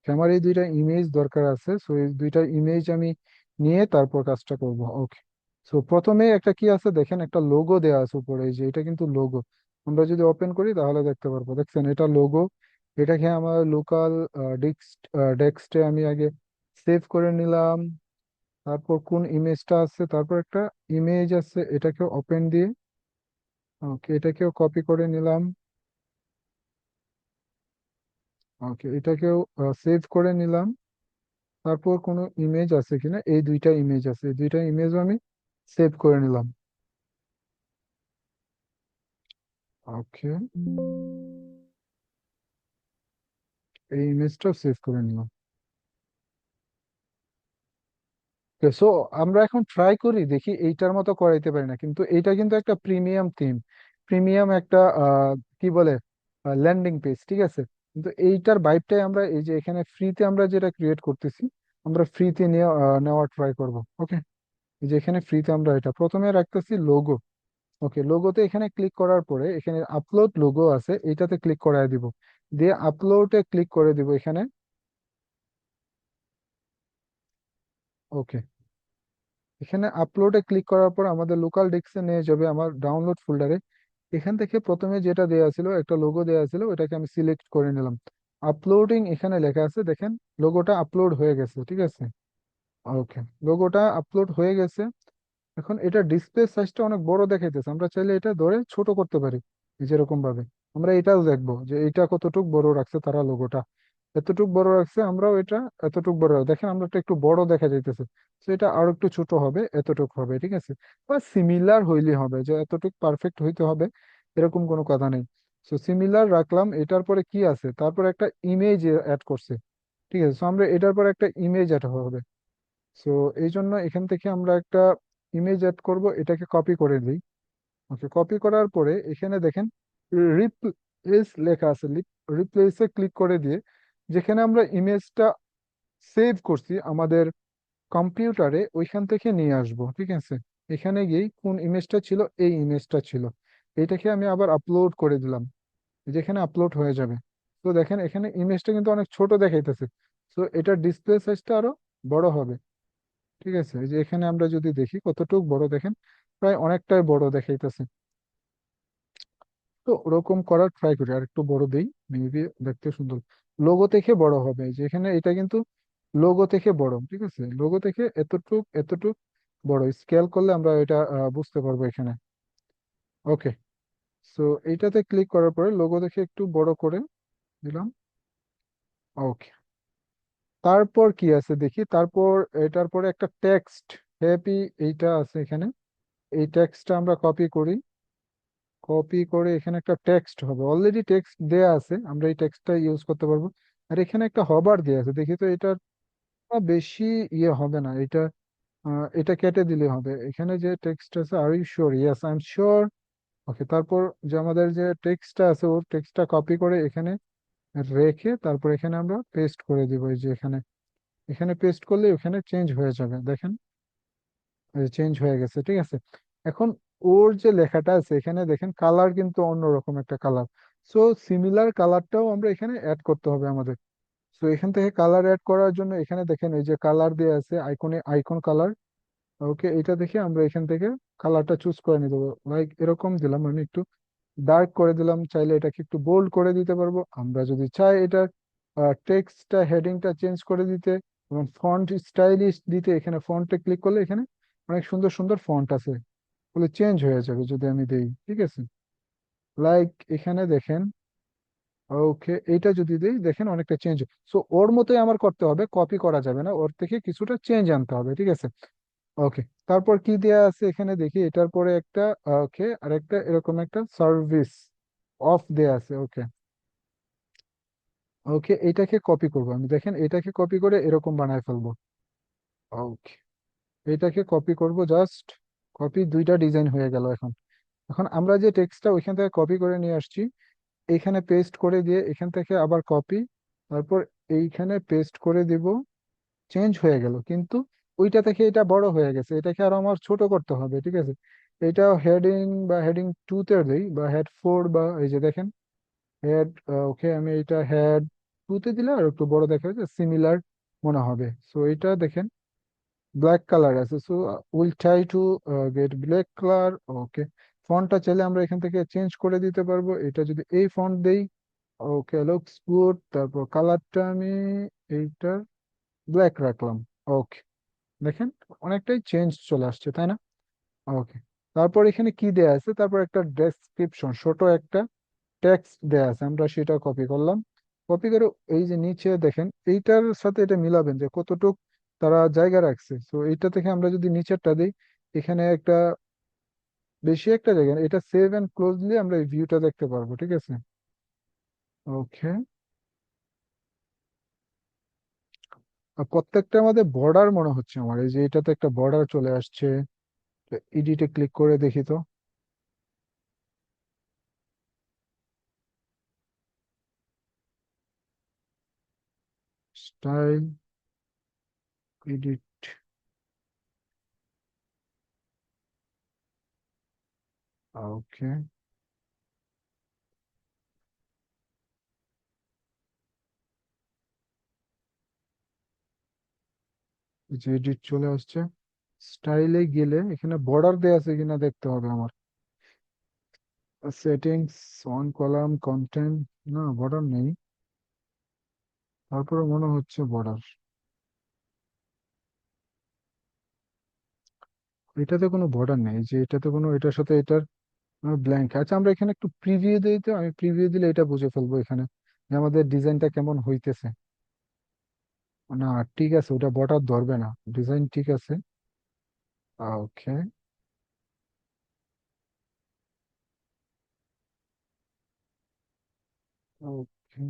আমার এই দুইটা ইমেজ দরকার আছে, সো এই দুইটা ইমেজ আমি নিয়ে তারপর কাজটা করব। ওকে, সো প্রথমে একটা কি আছে দেখেন, একটা লোগো দেওয়া আছে উপরে, এই যে এটা কিন্তু লোগো। আমরা যদি ওপেন করি তাহলে দেখতে পারবো, দেখছেন এটা লোগো। এটাকে আমার লোকাল ডেস্কটে আমি আগে সেভ করে নিলাম। তারপর কোন ইমেজটা আছে, তারপর একটা ইমেজ আছে, এটাকে ওপেন দিয়ে, ওকে, এটাকেও কপি করে নিলাম। ওকে, এটাকেও সেভ করে নিলাম। তারপর কোনো ইমেজ আছে কিনা, এই দুইটা ইমেজ আছে, এই দুইটা ইমেজও আমি সেভ করে নিলাম। ওকে, এই ইমেজটাও সেভ করে নিলাম। সো আমরা এখন ট্রাই করি, দেখি এইটার মতো করাইতে পারি না, কিন্তু এইটা কিন্তু একটা প্রিমিয়াম থিম, প্রিমিয়াম একটা কি বলে ল্যান্ডিং পেজ, ঠিক আছে। কিন্তু এইটার ভাইবটাই আমরা এই যে এখানে ফ্রিতে আমরা যেটা ক্রিয়েট করতেছি, আমরা ফ্রিতে নেওয়ার ট্রাই করব। ওকে, এই যে এখানে ফ্রিতে আমরা এটা প্রথমে রাখতেছি লোগো। ওকে, লোগোতে এখানে ক্লিক করার পরে এখানে আপলোড লোগো আছে, এইটাতে ক্লিক করায় দিব, দিয়ে আপলোডে ক্লিক করে দিব এখানে। ওকে, এখানে আপলোডে ক্লিক করার পর আমাদের লোকাল ডেস্কে নিয়ে যাবে আমার ডাউনলোড ফোল্ডারে। এখান থেকে প্রথমে যেটা দেওয়া ছিল, একটা লোগো দেওয়া ছিল, ওটাকে আমি সিলেক্ট করে নিলাম। আপলোডিং এখানে লেখা আছে দেখেন, লোগোটা আপলোড হয়ে গেছে, ঠিক আছে। ওকে, লোগোটা আপলোড হয়ে গেছে। এখন এটা ডিসপ্লে সাইজটা অনেক বড় দেখাইতেছে, আমরা চাইলে এটা ধরে ছোট করতে পারি, এই যেরকম ভাবে। আমরা এটাও দেখবো যে এটা কতটুকু বড় রাখছে তারা লোগোটা। এতটুক বড় রাখছে, আমরাও এটা এতটুক বড় দেখেন, আমরা এটা একটু বড় দেখা যাইতেছে। তো এটা আরো একটু ছোট হবে, এতটুক হবে, ঠিক আছে। বা সিমিলার হইলে হবে, যে এতটুক পারফেক্ট হইতে হবে এরকম কোনো কথা নেই। তো সিমিলার রাখলাম, এটার পরে কি আছে, তারপরে একটা ইমেজ অ্যাড করছে, ঠিক আছে। তো আমরা এটার পরে একটা ইমেজ অ্যাড হবে। সো এই জন্য এখান থেকে আমরা একটা ইমেজ অ্যাড করব, এটাকে কপি করে দিই। ওকে, কপি করার পরে এখানে দেখেন রিপ্লেস লেখা আছে, রিপ্লেসে ক্লিক করে দিয়ে যেখানে আমরা ইমেজটা সেভ করছি আমাদের কম্পিউটারে, ওইখান থেকে নিয়ে আসব, ঠিক আছে। এখানে গিয়ে কোন ইমেজটা ছিল, এই ইমেজটা ছিল, এটাকে আমি আবার আপলোড করে দিলাম, যেখানে আপলোড হয়ে যাবে। তো দেখেন এখানে ইমেজটা কিন্তু অনেক ছোট দেখাইতেছে। তো এটার ডিসপ্লে সাইজটা আরো বড় হবে, ঠিক আছে। এই যে এখানে আমরা যদি দেখি কতটুকু বড়, দেখেন প্রায় অনেকটাই বড় দেখাইতেছে। তো ওরকম করার ট্রাই করি, আর একটু বড় দেই, মেবি দেখতে সুন্দর। লোগো থেকে বড় হবে, এই যে এখানে এটা কিন্তু লোগো থেকে বড়, ঠিক আছে। লোগো থেকে এতটুক এতটুক বড়, স্কেল করলে আমরা এটা বুঝতে পারবো এখানে। ওকে, সো এইটাতে ক্লিক করার পরে লোগো দেখে একটু বড় করে দিলাম। ওকে, তারপর কি আছে দেখি, তারপর এটার পরে একটা টেক্সট, হ্যাপি, এইটা আছে এখানে। এই টেক্সটটা আমরা কপি করি, কপি করে এখানে একটা টেক্সট হবে, অলরেডি টেক্সট দেয়া আছে, আমরা এই টেক্সটটা ইউজ করতে পারবো। আর এখানে একটা হবার দেয়া আছে, দেখি তো এটার বেশি ইয়ে হবে না এটা। এটা কেটে দিলে হবে, এখানে যে টেক্সট আছে, are you sure? Yes, I am sure. ওকে, তারপর যে আমাদের যে টেক্সটটা আছে, ওর টেক্সটটা কপি করে এখানে রেখে তারপর এখানে আমরা পেস্ট করে দিব, এই যে এখানে, এখানে পেস্ট করলে ওখানে চেঞ্জ হয়ে যাবে, দেখেন চেঞ্জ হয়ে গেছে, ঠিক আছে। এখন ওর যে লেখাটা আছে এখানে দেখেন কালার কিন্তু অন্যরকম একটা কালার। সো সিমিলার কালারটাও আমরা এখানে অ্যাড করতে হবে আমাদের। সো এখান থেকে কালার অ্যাড করার জন্য এখানে দেখেন এই যে কালার দিয়ে আছে আইকনে, আইকন কালার। ওকে, এটা দেখে আমরা এখান থেকে কালারটা চুজ করে নিতে পারবো, লাইক এরকম দিলাম আমি একটু ডার্ক করে দিলাম, চাইলে এটাকে একটু বোল্ড করে দিতে পারবো। আমরা যদি চাই এটার টেক্সটটা, হেডিংটা চেঞ্জ করে দিতে এবং ফন্ট স্টাইলিশ দিতে, এখানে ফন্টে ক্লিক করলে এখানে অনেক সুন্দর সুন্দর ফন্ট আছে, বলে চেঞ্জ হয়ে যাবে যদি আমি দেই, ঠিক আছে। লাইক এখানে দেখেন, ওকে, এইটা যদি দেই দেখেন অনেকটা চেঞ্জ। সো ওর মতোই আমার করতে হবে, কপি করা যাবে না, ওর থেকে কিছুটা চেঞ্জ আনতে হবে, ঠিক আছে। ওকে, তারপর কি দেয়া আছে এখানে দেখি, এটার পরে একটা, ওকে, আর একটা এরকম একটা সার্ভিস অফ দেয়া আছে। ওকে, ওকে, এটাকে কপি করবো আমি, দেখেন এটাকে কপি করে এরকম বানায় ফেলবো। ওকে, এটাকে কপি করব, জাস্ট কপি, দুইটা ডিজাইন হয়ে গেল এখন। এখন আমরা যে টেক্সটটা ওইখান থেকে কপি করে নিয়ে আসছি, এইখানে পেস্ট করে দিয়ে এখান থেকে আবার কপি, তারপর এইখানে পেস্ট করে দিব, চেঞ্জ হয়ে গেল, কিন্তু ওইটা থেকে এটা বড় হয়ে গেছে, এটাকে আরো আমার ছোট করতে হবে, ঠিক আছে। এটা হেডিং বা হেডিং 2 তে দেই, বা হেড 4, বা এই যে দেখেন হেড। ওকে, আমি এটা হেড 2 তে দিলে আর একটু বড় দেখা যাচ্ছে, সিমিলার মনে হবে। সো এটা দেখেন ব্ল্যাক কালার আছে, so will try to get black colour. Okay, ফন্টটা চাইলে আমরা এখান থেকে চেঞ্জ করে দিতে পারবো, এটা যদি এই ফন্ট দেই। ওকে, লুকস গুড, তারপর কালারটা আমি এইটা ব্ল্যাক রাখলাম। ওকে, দেখেন অনেকটাই চেঞ্জ চলে আসছে, তাই না? ওকে, তারপর এখানে কি দেয়া আছে, তারপর একটা ডেসক্রিপশন, ছোট একটা টেক্সট দেয়া আছে, আমরা সেটা কপি করলাম। কপি করে এই যে নিচে দেখেন এইটার সাথে এটা মিলাবেন যে কতটুক তারা জায়গা রাখছে। তো এইটা থেকে আমরা যদি নিচেরটা দিই, এখানে একটা বেশি একটা জায়গা না, এটা সেভ এন্ড ক্লোজলি আমরা এই ভিউটা দেখতে পারবো, ঠিক আছে। ওকে, আর প্রত্যেকটা আমাদের বর্ডার মনে হচ্ছে আমার, এই যে এটাতে একটা বর্ডার চলে আসছে। এডিটে ক্লিক করে দেখি তো। স্টাইল, এডিট, ওকে, যে এডিট চলে আসছে। স্টাইলে গেলে এখানে বর্ডার দেয়া আছে কিনা দেখতে হবে আমার। সেটিংস, অন কলাম, কন্টেন্ট, না বর্ডার নেই, তারপরে মনে হচ্ছে বর্ডার। এটাতে কোনো বর্ডার নেই, যে এটাতে কোনো, এটার সাথে এটার ব্ল্যাঙ্ক। আচ্ছা, আমরা এখানে একটু প্রিভিউ দিই তো, আমি প্রিভিউ দিলে এটা বুঝে ফেলবো এখানে যে আমাদের ডিজাইনটা কেমন হইতেছে। না, ঠিক আছে, ওটা বর্ডার ধরবে না, ডিজাইন ঠিক আছে। ওকে। ওকে,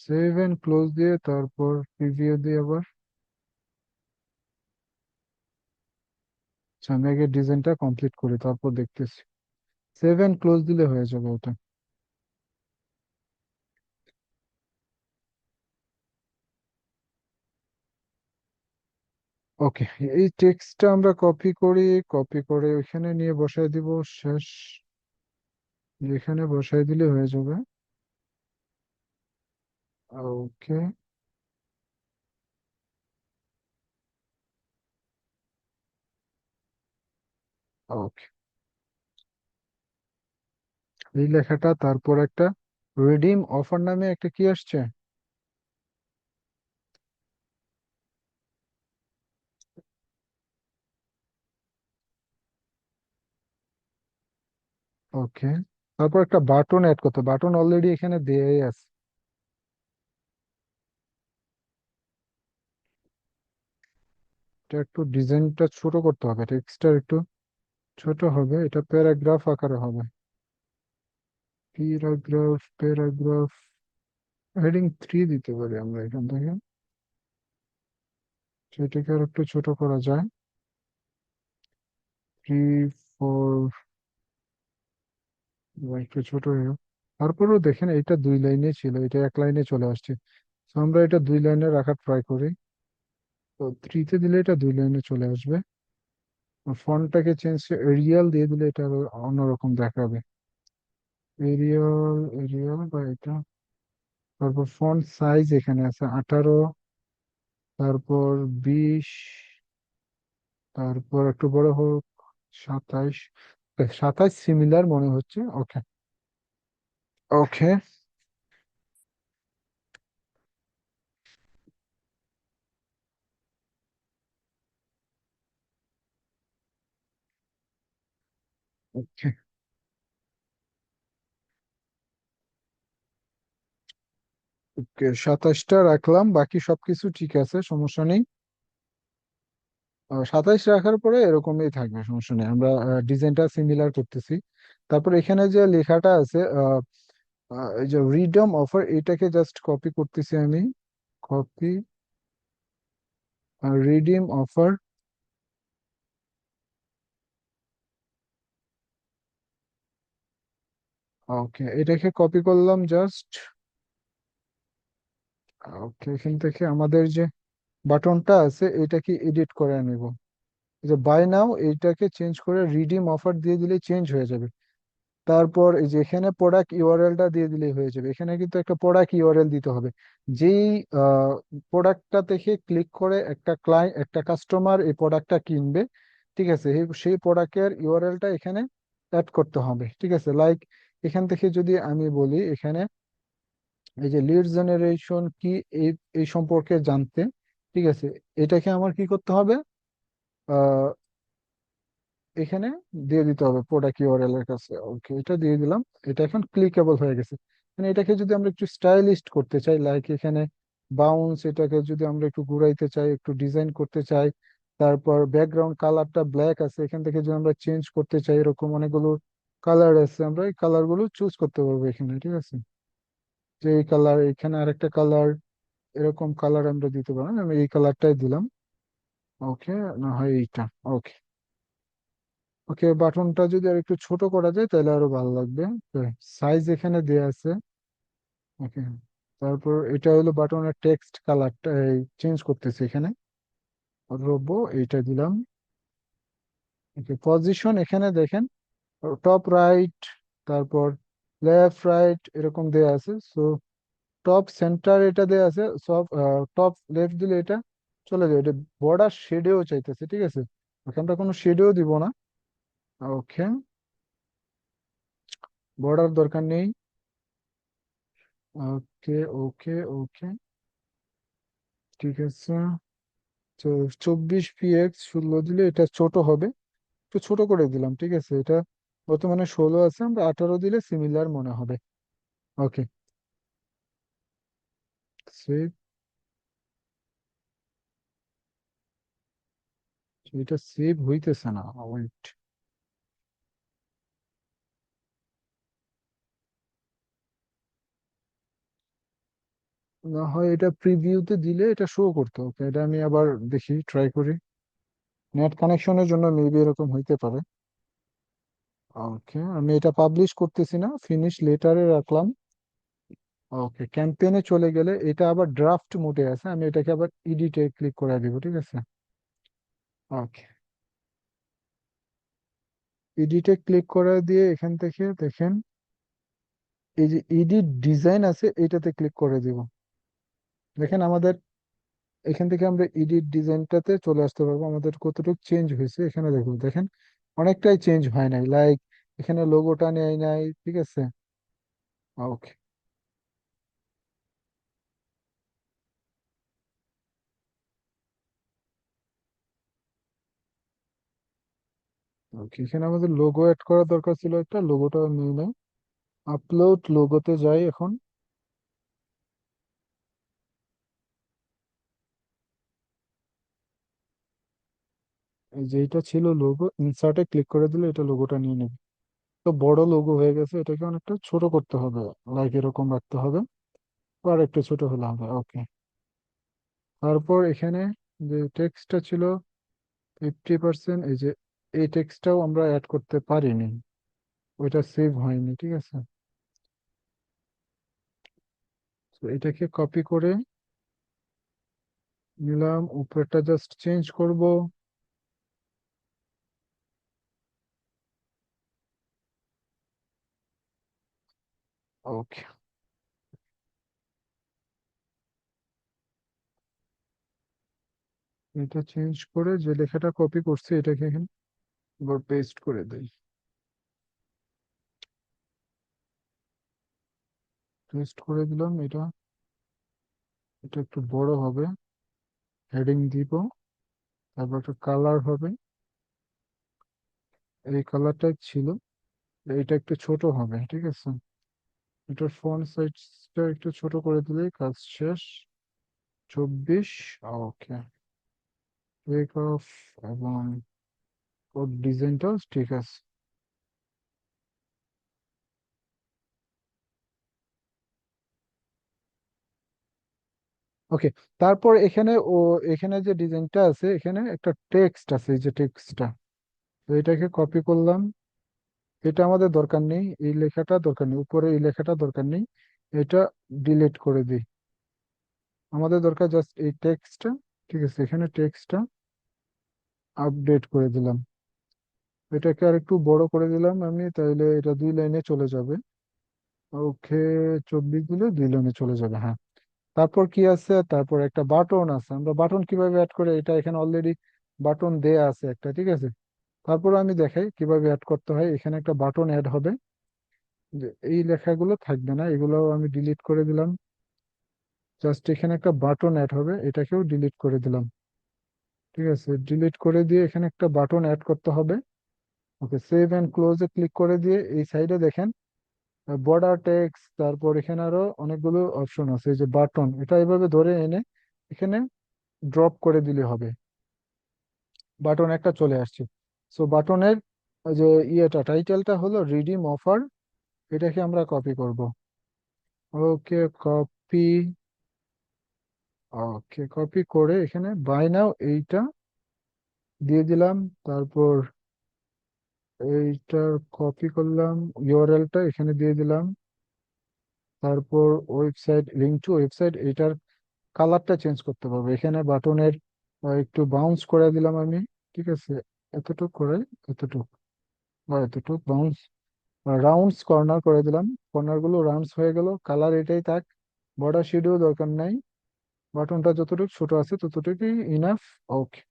সেভ এন্ড ক্লোজ দিয়ে তারপর প্রিভিউ দিয়ে আবার। আচ্ছা, আমি আগে ডিজাইনটা কমপ্লিট করি তারপর দেখতেছি। সেভ এন্ড ক্লোজ দিলে হয়ে যাবে ওটা। ওকে, এই টেক্সটটা আমরা কপি করি, কপি করে ওইখানে নিয়ে বসায় দিব। শেষ, এখানে বসায় দিলে হয়ে যাবে। ওকে। ওকে, এই লেখাটা তারপর একটা রিডিম অফার নামে একটা কি আসছে। ওকে, তারপর একটা বাটন অ্যাড করতে, বাটন অলরেডি এখানে দেয়াই আছে। এটা একটু ডিজাইনটা ছোট করতে হবে, টেক্সটটা একটু ছোট হবে, এটা প্যারাগ্রাফ আকারে হবে। প্যারাগ্রাফ, প্যারাগ্রাফ, হেডিং 3 দিতে পারি আমরা এখান থেকে। সেটাকে আর একটু ছোট করা যায়। 3, 4, বা একটু ছোট হয়ে গেল। তারপরেও দেখেন এটা 2 লাইনে ছিল, এটা 1 লাইনে চলে আসছে। তো আমরা এটা 2 লাইনে রাখার ট্রাই করি। তো 3-তে দিলে এটা 2 লাইনে চলে আসবে। ফন্টটাকে চেঞ্জ, এরিয়াল দিয়ে দিলে এটা আরো অন্যরকম দেখাবে। এরিয়াল, এরিয়াল বা এটা। তারপর ফন্ট সাইজ এখানে আছে 18, তারপর 20, তারপর একটু বড় হোক 27। 27 সিমিলার মনে হচ্ছে। ওকে। ওকে। ওকে। ওকে, 27টা রাখলাম, বাকি সবকিছু ঠিক আছে, সমস্যা নেই। 27 রাখার পরে এরকমই থাকবে, সমস্যা নেই। আমরা ডিজাইনটা সিমিলার করতেছি। তারপর এখানে যে লেখাটা আছে, এই যে রিডম অফার, এটাকে জাস্ট কপি করতেছি আমি। Copy, redeem offer. ওকে, এটাকে কপি করলাম জাস্ট। ওকে, এখান থেকে আমাদের যে বাটনটা আছে এটাকে এডিট করে নেব। এই যে বাই নাও, এইটাকে চেঞ্জ করে রিডিম অফার দিয়ে দিলে চেঞ্জ হয়ে যাবে। তারপর এই যে এখানে প্রোডাক্ট ইউআরএলটা দিয়ে দিলেই হয়ে যাবে। এখানে কিন্তু একটা প্রোডাক্ট ইউআরএল দিতে হবে। যেই প্রোডাক্টটা দেখে ক্লিক করে একটা ক্লায়েন্ট, একটা কাস্টমার এই প্রোডাক্টটা কিনবে, ঠিক আছে, সেই প্রোডাক্টের ইউআরএলটা এখানে অ্যাড করতে হবে। ঠিক আছে, লাইক এখান থেকে যদি আমি বলি এখানে এই যে লিড জেনারেশন কি, এই এই সম্পর্কে জানতে, ঠিক আছে, এটাকে আমার কি করতে হবে, এখানে দিয়ে দিতে হবে প্রোডাক্ট ইউআরএল এর কাছে। ওকে, এটা দিয়ে দিলাম। এটা এখন ক্লিকেবল হয়ে গেছে। মানে এটাকে যদি আমরা একটু স্টাইলিস্ট করতে চাই, লাইক এখানে বাউন্স, এটাকে যদি আমরা একটু ঘুরাইতে চাই, একটু ডিজাইন করতে চাই, তারপর ব্যাকগ্রাউন্ড কালারটা ব্ল্যাক আছে, এখান থেকে যদি আমরা চেঞ্জ করতে চাই, এরকম অনেকগুলো কালার আছে, আমরা এই কালার গুলো চুজ করতে পারবো এখানে। ঠিক আছে, যে এই কালার, এখানে আরেকটা কালার, এরকম কালার আমরা দিতে পারবো। আমি এই কালারটাই দিলাম। ওকে, না হয় এইটা। ওকে। ওকে, বাটনটা যদি আর একটু ছোট করা যায় তাহলে আরো ভালো লাগবে। সাইজ এখানে দেয়া আছে। ওকে, তারপর এটা হলো বাটনের টেক্সট কালারটা চেঞ্জ করতেছি এখানে। রোবো, এইটা দিলাম। ওকে, পজিশন এখানে দেখেন টপ রাইট, তারপর লেফট রাইট এরকম দেয়া আছে। সো টপ সেন্টার এটা দেয়া আছে সব। টপ লেফট দিলে এটা চলে যাবে। এটা বর্ডার শেডেও চাইতেছে, ঠিক আছে, ওকে আমরা কোনো শেডেও দিব না। ওকে, বর্ডার দরকার নেই। ওকে। ওকে। ওকে, ঠিক আছে। তো 24 px 16 দিলে এটা ছোট হবে, একটু ছোট করে দিলাম। ঠিক আছে, এটা বর্তমানে 16 আছে, আমরা 18 দিলে সিমিলার মনে হবে। ওকে। সেভ, এটা সেভ হইতেছে না, ওয়েট। না হয় এটা প্রিভিউতে দিলে এটা শো করতো, ওকে এটা আমি আবার দেখি, ট্রাই করি। নেট কানেকশনের জন্য মেবি এরকম হইতে পারে। ওকে, আমি এটা পাবলিশ করতেছি না, ফিনিশ লেটারে রাখলাম। ওকে, ক্যাম্পেইনে চলে গেলে এটা আবার ড্রাফট মোডে আছে, আমি এটাকে আবার এডিটে ক্লিক করে দিব, ঠিক আছে। ওকে, এডিটে ক্লিক করে দিয়ে এখান থেকে দেখেন এই যে এডিট ডিজাইন আছে এটাতে ক্লিক করে দিব। দেখেন আমাদের এখান থেকে আমরা এডিট ডিজাইনটাতে চলে আসতে পারবো, আমাদের কতটুকু চেঞ্জ হয়েছে এখানে দেখুন, দেখেন অনেকটাই চেঞ্জ হয় নাই, লাইক এখানে লোগোটা নেই নাই, ঠিক আছে। ওকে, ওকে, এখানে আমাদের লোগো অ্যাড করা দরকার ছিল, একটা লোগোটা নেই নাই। আপলোড লোগোতে যাই এখন। এই যে এটা ছিল লোগো, ইনসার্টে ক্লিক করে দিলে এটা লোগোটা নিয়ে নেবে। তো বড় লোগো হয়ে গেছে, এটাকে অনেকটা ছোট করতে হবে, লাইক এরকম রাখতে হবে, আর একটু ছোট হলে হবে। ওকে, তারপর এখানে যে টেক্সটটা ছিল 50%, এই যে এই টেক্সটটাও আমরা অ্যাড করতে পারিনি, ওইটা সেভ হয়নি, ঠিক আছে। তো এটাকে কপি করে নিলাম, উপরেরটা জাস্ট চেঞ্জ করব। ওকে, এটা চেঞ্জ করে যে লেখাটা কপি করছি এটাকে এখানে আবার পেস্ট করে দেই। পেস্ট করে দিলাম এটা, এটা একটু বড় হবে, হেডিং দিব, তারপর একটা কালার হবে, এই কালারটাই ছিল, এইটা একটু ছোট হবে, ঠিক আছে। এটার ফন্ট সাইজটা একটু ছোট করে দিলেই কাজ শেষ। 24। ওকে, টেক অফ, এবং ওর ডিজাইনটাও ঠিক আছে। ওকে, তারপর এখানে এখানে যে ডিজাইনটা আছে এখানে একটা টেক্সট আছে, এই যে টেক্সটটা, তো এটাকে কপি করলাম। এটা আমাদের দরকার নেই, এই লেখাটা দরকার নেই, উপরে এই লেখাটা দরকার নেই, এটা ডিলিট করে দিই। আমাদের দরকার জাস্ট এই টেক্সটটা, ঠিক আছে। এখানে টেক্সটটা আপডেট করে দিলাম, এটাকে আর একটু বড় করে দিলাম আমি, তাইলে এটা 2 লাইনে চলে যাবে। ওকে, 24 দিলে 2 লাইনে চলে যাবে, হ্যাঁ। তারপর কি আছে, তারপর একটা বাটন আছে, আমরা বাটন কিভাবে অ্যাড করে, এটা এখানে অলরেডি বাটন দেয়া আছে একটা, ঠিক আছে। তারপর আমি দেখাই কিভাবে অ্যাড করতে হয়, এখানে একটা বাটন অ্যাড হবে, যে এই লেখাগুলো থাকবে না, এগুলো আমি ডিলিট করে দিলাম। জাস্ট এখানে একটা বাটন অ্যাড হবে, এটাকেও ডিলিট করে দিলাম, ঠিক আছে। ডিলিট করে দিয়ে এখানে একটা বাটন অ্যাড করতে হবে। ওকে, সেভ অ্যান্ড ক্লোজে ক্লিক করে দিয়ে এই সাইডে দেখেন বর্ডার টেক্সট, তারপর এখানে আরো অনেকগুলো অপশন আছে, এই যে বাটন, এটা এভাবে ধরে এনে এখানে ড্রপ করে দিলে হবে, বাটন একটা চলে আসছে। সো বাটনের যে ইয়েটা টাইটেলটা হলো রিডিম অফার, এটাকে আমরা কপি করব। ওকে, কপি। ওকে, কপি করে এখানে বাই নাও এইটা দিয়ে দিলাম, তারপর এইটার কপি করলাম, ইউআরএলটা এখানে দিয়ে দিলাম, তারপর ওয়েবসাইট, লিঙ্ক টু ওয়েবসাইট, এইটার কালারটা চেঞ্জ করতে পারবো, এখানে বাটনের একটু বাউন্স করে দিলাম আমি, ঠিক আছে। এতটুক করে, এতটুক বা এতটুক বাউন্স, রাউন্ডস কর্নার করে দিলাম, কর্নার গুলো রাউন্ডস হয়ে গেল, কালার এটাই থাক, বর্ডার শিডিও দরকার নাই, বাটনটা যতটুকু ছোট আছে ততটুকুই ইনাফ। ওকে,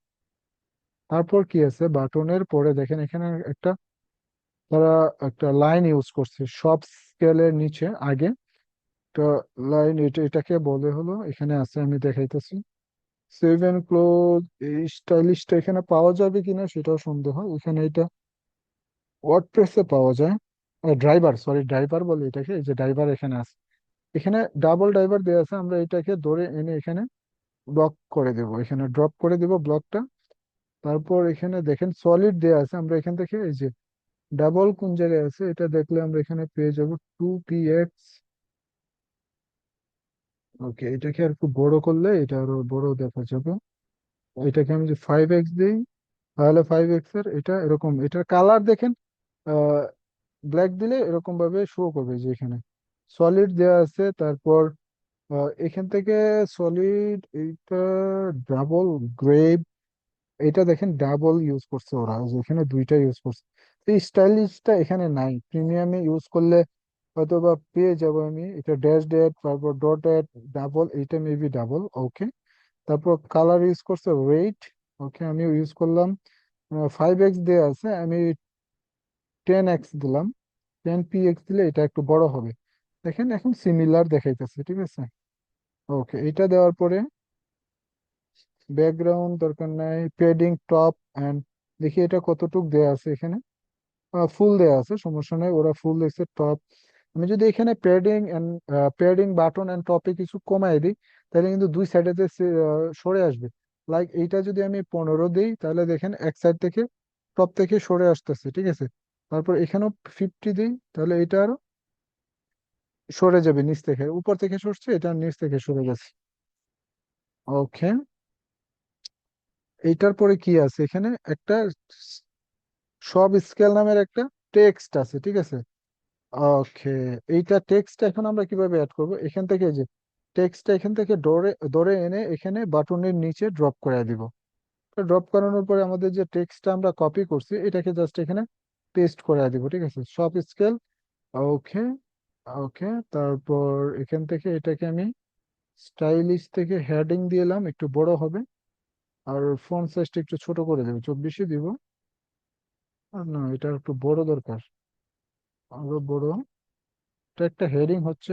তারপর কি আছে, বাটনের পরে দেখেন এখানে একটা, তারা একটা লাইন ইউজ করছে সব স্কেলের নিচে আগে, একটা লাইন, এটাকে বলে হলো, এখানে আছে আমি দেখাইতেছি, সেভ এন্ড ক্লোজ। এই স্টাইলিশটা এখানে পাওয়া যাবে কিনা সেটাও সন্দেহ, এখানে এটা ওয়ার্ডপ্রেসে পাওয়া যায়। ড্রাইভার, সরি ড্রাইভার বলে এটাকে, এই যে ড্রাইভার এখানে আছে, এখানে ডাবল ডাইভার দেওয়া আছে, আমরা এটাকে ধরে এনে এখানে ব্লক করে দেব, এখানে ড্রপ করে দেব ব্লকটা। তারপর এখানে দেখেন সলিড দেওয়া আছে, আমরা এখান থেকে এই যে ডাবল কোন জায়গায় আছে এটা দেখলে আমরা এখানে পেয়ে যাব 2px। ওকে, এটাকে আর একটু বড় করলে এটা আরো বড় দেখা যাবে। এটাকে আমি যে 5x দিই, তাহলে 5x এর এটা এরকম, এটার কালার দেখেন ব্ল্যাক দিলে এরকম ভাবে শো করবে যে এখানে সলিড দেওয়া আছে। তারপর এখান থেকে সলিড এইটা ডাবল গ্রে, এটা দেখেন ডাবল ইউজ করছে ওরা, ওই যে এখানে দুইটা ইউজ করছে। এই স্টাইলিশটা এখানে নাই, প্রিমিয়ামে ইউজ করলে হয়তো বা পেয়ে যাবো আমি এটা ড্যাশ ডেট, তারপর ডট ডেট ডাবল, এইটা মেবি ডাবল। ওকে, তারপর কালার ইউজ করছে রেড। ওকে, আমি ইউজ করলাম 5x দেওয়া আছে, আমি 10x দিলাম, 10px দিলে এটা একটু বড় হবে। দেখেন এখন সিমিলার দেখাইতেছে, ঠিক আছে। ওকে, এটা দেওয়ার পরে ব্যাকগ্রাউন্ড দরকার নাই, পেডিং টপ অ্যান্ড দেখি এটা কতটুক দেয়া আছে এখানে। ফুল দেয়া আছে, সমস্যা নাই, ওরা ফুল দিচ্ছে টপ। আমি যদি এখানে padding and padding button and টপে কিছু কমাই দিই, তাহলে কিন্তু দুই সাইডে সরে আসবে। লাইক এইটা যদি আমি 15 দিই, তাহলে দেখেন এক সাইড থেকে টপ থেকে সরে আসতেছে, ঠিক আছে। তারপর এখানেও 50 দিই, তাহলে এটা আরো সরে যাবে, নিচ থেকে উপর থেকে সরছে, এটা নিচ থেকে সরে গেছে। ওকে, এইটার পরে কি আছে এখানে একটা সব স্কেল নামের একটা টেক্সট আছে, ঠিক আছে। ওকে, এইটা টেক্সট এখন আমরা কিভাবে অ্যাড করব, এখান থেকে যে টেক্সটটা এখান থেকে ধরে ধরে এনে এখানে বাটনের নিচে ড্রপ করে দিব। তো ড্রপ করানোর পরে আমাদের যে টেক্সটটা আমরা কপি করছি এটাকে জাস্ট এখানে পেস্ট করে দিব, ঠিক আছে, সব স্কেল। ওকে, ওকে, তারপর এখান থেকে এটাকে আমি স্টাইলিশ থেকে হেডিং দিলাম, একটু বড় হবে। আর ফন্ট সাইজটা একটু ছোট করে দেবো, 24 দিব। আর না, এটা একটু বড় দরকার, আরো বড়। এটা একটা হেডিং হচ্ছে।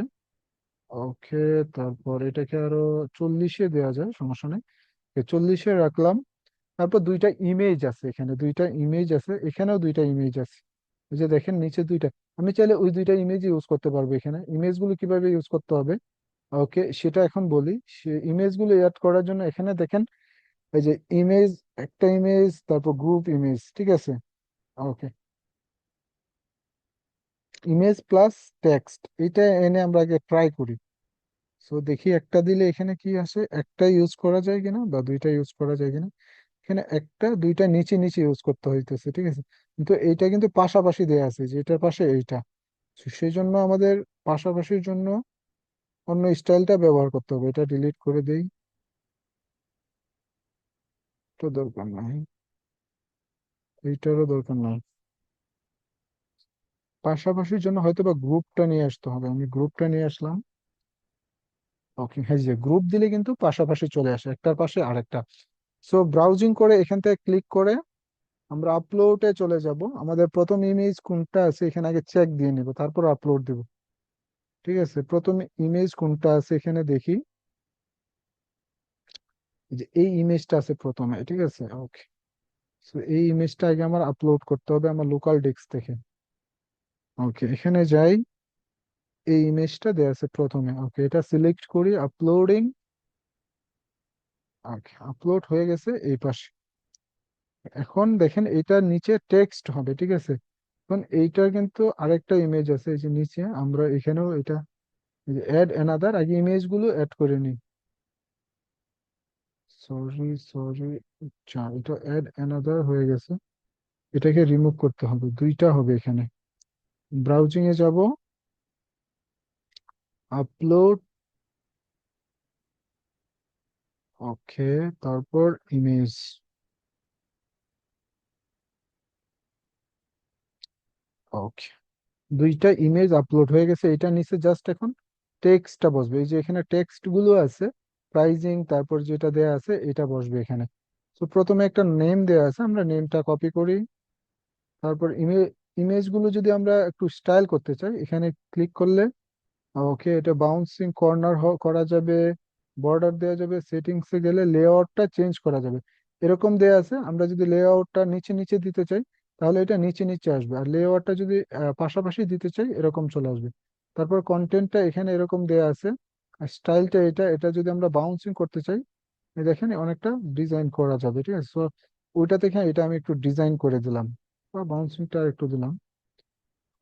ওকে, তারপর এটাকে আরো 40-এ দেওয়া যায়, সমস্যা নেই। 40-এ রাখলাম। তারপর দুইটা ইমেজ আছে, এখানে দুইটা ইমেজ আছে, এখানেও দুইটা ইমেজ আছে। এই যে দেখেন নিচে দুইটা, আমি চাইলে ওই দুইটা ইমেজ ইউজ করতে পারবো। এখানে ইমেজ গুলো কিভাবে ইউজ করতে হবে, ওকে সেটা এখন বলি। সে ইমেজ গুলো অ্যাড করার জন্য এখানে দেখেন এই যে ইমেজ, একটা ইমেজ, তারপর গ্রুপ ইমেজ, ঠিক আছে। ওকে, ইমেজ প্লাস টেক্সট, এটা এনে আমরা আগে ট্রাই করি। সো দেখি একটা দিলে এখানে কি আসে, একটা ইউজ করা যায় কিনা বা দুইটা ইউজ করা যায় কিনা। এখানে একটা দুইটা নিচে নিচে ইউজ করতে হইতেছে, ঠিক আছে। কিন্তু এইটা কিন্তু পাশাপাশি দেয়া আছে, যে এটার পাশে এইটা। So সেই জন্য আমাদের পাশাপাশির জন্য অন্য স্টাইলটা ব্যবহার করতে হবে, এটা ডিলিট করে দেই, তো দরকার নাই, এইটারও দরকার নাই। পাশাপাশির জন্য হয়তো বা গ্রুপটা নিয়ে আসতে হবে, আমি গ্রুপটা নিয়ে আসলাম। ওকে, হ্যাঁ, যে গ্রুপ দিলে কিন্তু পাশাপাশি চলে আসে, একটার পাশে আরেকটা। সো ব্রাউজিং করে এখান থেকে ক্লিক করে আমরা আপলোডে চলে যাব। আমাদের প্রথম ইমেজ কোনটা আছে এখানে আগে চেক দিয়ে নিব, তারপর আপলোড দিব, ঠিক আছে। প্রথম ইমেজ কোনটা আছে এখানে দেখি, এই যে এই ইমেজটা আছে প্রথমে, ঠিক আছে। ওকে, সো এই ইমেজটা আগে আমার আপলোড করতে হবে আমার লোকাল ডেস্ক থেকে। ওকে, এখানে যাই, এই ইমেজটা দেয়া আছে প্রথমে। ওকে, এটা সিলেক্ট করি, আপলোডিং। ওকে, আপলোড হয়ে গেছে এই পাশে। এখন দেখেন এটার নিচে টেক্সট হবে, ঠিক আছে। এখন এইটার কিন্তু আরেকটা ইমেজ আছে, এই যে নিচে আমরা এখানেও এটা অ্যাড অ্যানাদার, আগে ইমেজ গুলো অ্যাড করে নিই। সরি সরি, আচ্ছা এটা অ্যাড অ্যানাদার হয়ে গেছে, এটাকে রিমুভ করতে হবে, দুইটা হবে এখানে। ব্রাউজিং এ যাব, আপলোড। ওকে, তারপর ইমেজ। ওকে, দুইটা ইমেজ আপলোড হয়ে গেছে, এটা নিচে জাস্ট এখন টেক্সটটা বসবে, এই যে এখানে টেক্সট গুলো আছে, প্রাইজিং, তারপর যেটা দেয়া আছে এটা বসবে এখানে। তো প্রথমে একটা নেম দেয়া আছে, আমরা নেমটা কপি করি। তারপর ইমেজ গুলো যদি আমরা একটু স্টাইল করতে চাই, এখানে ক্লিক করলে ওকে এটা বাউন্সিং কর্নার করা যাবে, বর্ডার দেওয়া যাবে, সেটিংসে গেলে লেআউটটা চেঞ্জ করা যাবে। এরকম দেয়া আছে, আমরা যদি লেআউটটা নিচে নিচে দিতে চাই তাহলে এটা নিচে নিচে আসবে, আর লেআউটটা যদি পাশাপাশি দিতে চাই এরকম চলে আসবে। তারপর কন্টেন্টটা এখানে এরকম দেয়া আছে, আর স্টাইলটা এটা, এটা যদি আমরা বাউন্সিং করতে চাই, এই দেখেন অনেকটা ডিজাইন করা যাবে, ঠিক আছে। সো ওইটা থেকে এটা আমি একটু ডিজাইন করে দিলাম, বা বাউন্সিংটা একটু দিলাম।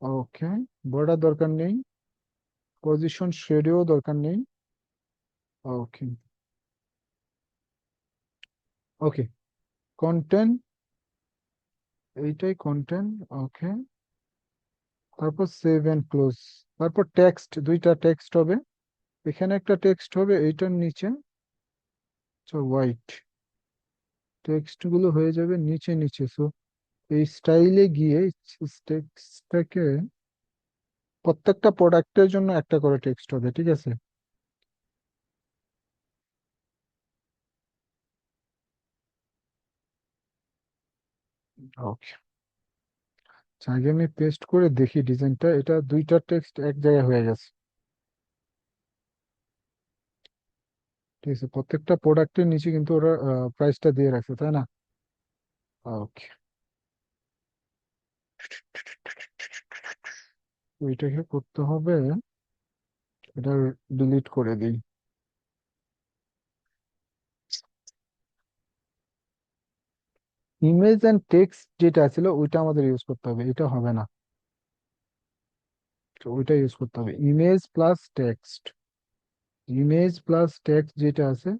ওকে, বর্ডার দরকার নেই, পজিশন শেডেও দরকার নেই। ওকে, ওকে, কন্টেন্ট, এইটাই কন্টেন্ট। ওকে, তারপর সেভ এন্ড ক্লোজ। তারপর টেক্সট, দুইটা টেক্সট হবে, এখানে একটা টেক্সট হবে এইটার নিচে, হোয়াইট, টেক্সট গুলো হয়ে যাবে নিচে নিচে। সো এই স্টাইলে গিয়ে টেক্সটটাকে, প্রত্যেকটা প্রোডাক্টের জন্য একটা করে টেক্সট হবে, ঠিক আছে। ওকে, আগে আমি পেস্ট করে দেখি ডিজাইনটা, এটা দুইটা টেক্সট এক জায়গায় হয়ে গেছে, ঠিক আছে। প্রত্যেকটা প্রোডাক্টের নিচে কিন্তু ওরা প্রাইসটা দিয়ে রাখছে, তাই না? ওকে, ওইটাকে করতে হবে, এটা ডিলিট করে দিই। ইমেজ এন্ড টেক্সট যেটা ছিল ওইটা আমাদের ইউজ করতে হবে, এটা হবে না। তো ওইটা ইউজ করতে হবে, image plus text. Image plus text যেটা আছে,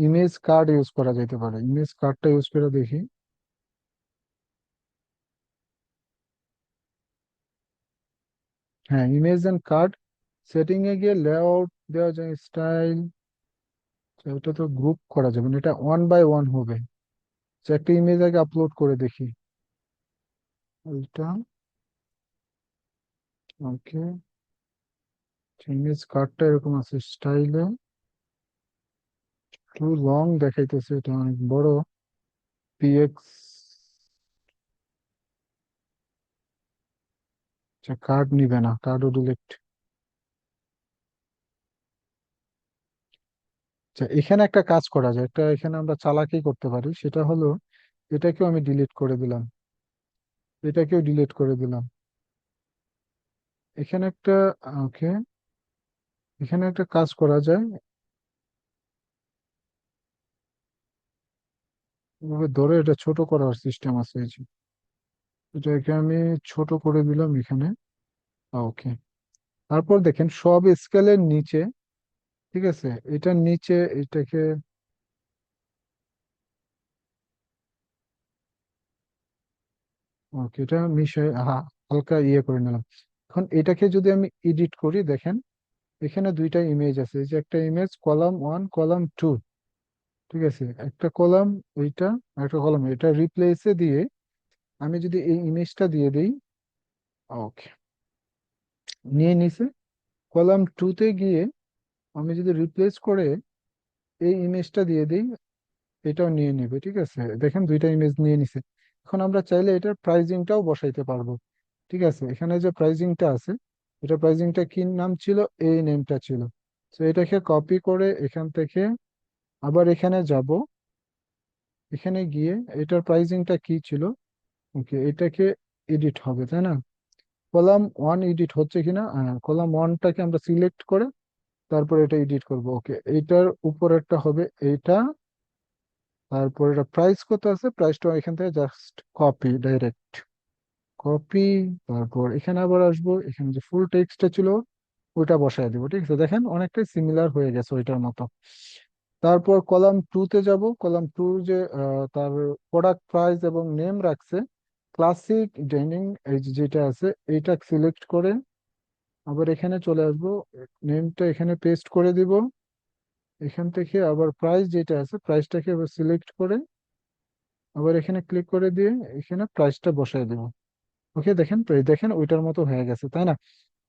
ইমেজ কার্ড ইউজ করা যেতে পারে, ইমেজ কার্ডটা ইউজ করে দেখি। হ্যাঁ, ইমেজ এন্ড কার্ড, সেটিং এ গিয়ে লেআউট দেওয়া যায়, স্টাইল, ওটা তো গ্রুপ করা যাবে না, এটা ওয়ান বাই ওয়ান হবে। তো একটা ইমেজ আগে আপলোড করে দেখি, ওইটা। ওকে, ইমেজ কার্ডটা এরকম আছে স্টাইলে, টু লং দেখাইতেছে, এটা অনেক বড়। পিএক্স, আচ্ছা কার্ড নিবে না, কার্ডও ডিলিট। আচ্ছা, এখানে একটা কাজ করা যায়, একটা এখানে আমরা চালাকি করতে পারি, সেটা হলো এটাকেও আমি ডিলিট করে দিলাম, এটাকেও ডিলিট করে দিলাম। এখানে একটা, ওকে, এখানে একটা কাজ করা যায়, এভাবে ধরে এটা ছোট করার সিস্টেম আছে, এই যে এটাকে আমি ছোট করে দিলাম এখানে। ওকে, তারপর দেখেন সব স্কেলের নিচে, ঠিক আছে, এটার নিচে এটাকে, ওকে, এটা মিশে হালকা ইয়ে করে নিলাম। এখন এটাকে যদি আমি এডিট করি, দেখেন এখানে দুইটা ইমেজ আছে, এই যে একটা image column one column two, ঠিক আছে, একটা কলাম এইটা, একটা কলাম এটা, রিপ্লেসে দিয়ে আমি যদি এই ইমেজটা দিয়ে দিই, ওকে, নিয়ে নিছে। কলাম টুতে গিয়ে আমি যদি রিপ্লেস করে এই ইমেজটা দিয়ে দিই, এটাও নিয়ে নেবে, ঠিক আছে। দেখেন দুইটা ইমেজ নিয়ে নিছে। এখন আমরা চাইলে এটার প্রাইজিংটাও বসাইতে পারবো, ঠিক আছে। এখানে যে প্রাইজিংটা আছে, এটা প্রাইজিংটা কি নাম ছিল, এই নেমটা ছিল। তো এটাকে কপি করে এখান থেকে আবার এখানে যাব, এখানে গিয়ে এটার প্রাইজিংটা কি ছিল, ওকে, এটাকে এডিট হবে, তাই না? কলাম ওয়ান এডিট হচ্ছে কিনা, কলাম ওয়ানটাকে আমরা সিলেক্ট করে তারপর এটা এডিট করব। ওকে, এইটার উপরেরটা হবে এইটা, তারপর এটা প্রাইস কত আছে, প্রাইসটা এখান থেকে জাস্ট কপি, ডাইরেক্ট কপি। তারপর এখানে আবার আসবো, এখানে যে ফুল টেক্সটটা ছিল ওইটা বসায় দিব, ঠিক আছে। দেখেন অনেকটাই সিমিলার হয়ে গেছে ওইটার মতো। তারপর কলাম টুতে যাব, কলাম টু যে তার প্রোডাক্ট প্রাইস এবং নেম রাখছে, ক্লাসিক ডেনিং, এই যেটা আছে এইটা সিলেক্ট করে আবার এখানে চলে আসবো, নেমটা এখানে পেস্ট করে দিব। এখান থেকে আবার প্রাইস যেটা আছে প্রাইসটাকে আবার সিলেক্ট করে আবার এখানে ক্লিক করে দিয়ে এখানে প্রাইসটা বসায় দেবো। ওকে, দেখেন দেখেন ওইটার মতো হয়ে গেছে, তাই না?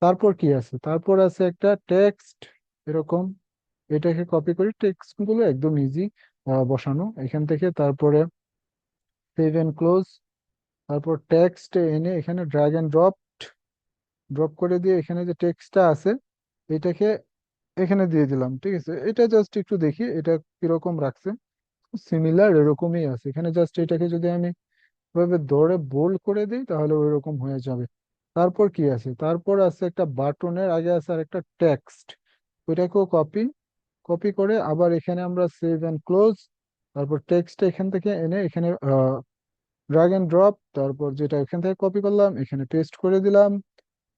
তারপর কি আছে, তারপর আছে একটা টেক্সট, এরকম, এটাকে কপি করে টেক্সট গুলো একদম ইজি বসানো এখান থেকে। তারপরে সেভ এন্ড ক্লোজ, তারপর টেক্সট এনে এখানে ড্র্যাগ এন্ড ড্রপ, ড্রপ করে দিয়ে এখানে যে টেক্সটটা আছে এটাকে এখানে দিয়ে দিলাম, ঠিক আছে। এটা জাস্ট একটু দেখি এটা কিরকম রাখছে, সিমিলার এরকমই আছে। এখানে জাস্ট এটাকে যদি আমি এভাবে ধরে বোল্ড করে দিই তাহলে ওই রকম হয়ে যাবে। তারপর কি আছে, তারপর আছে একটা বাটনের আগে আছে আর একটা টেক্সট, ওইটাকেও কপি, কপি করে আবার এখানে আমরা সেভ অ্যান্ড ক্লোজ। তারপর টেক্সট এখান থেকে এনে এখানে ড্রাগ এন্ড ড্রপ, তারপর যেটা এখান থেকে কপি করলাম এখানে পেস্ট করে দিলাম।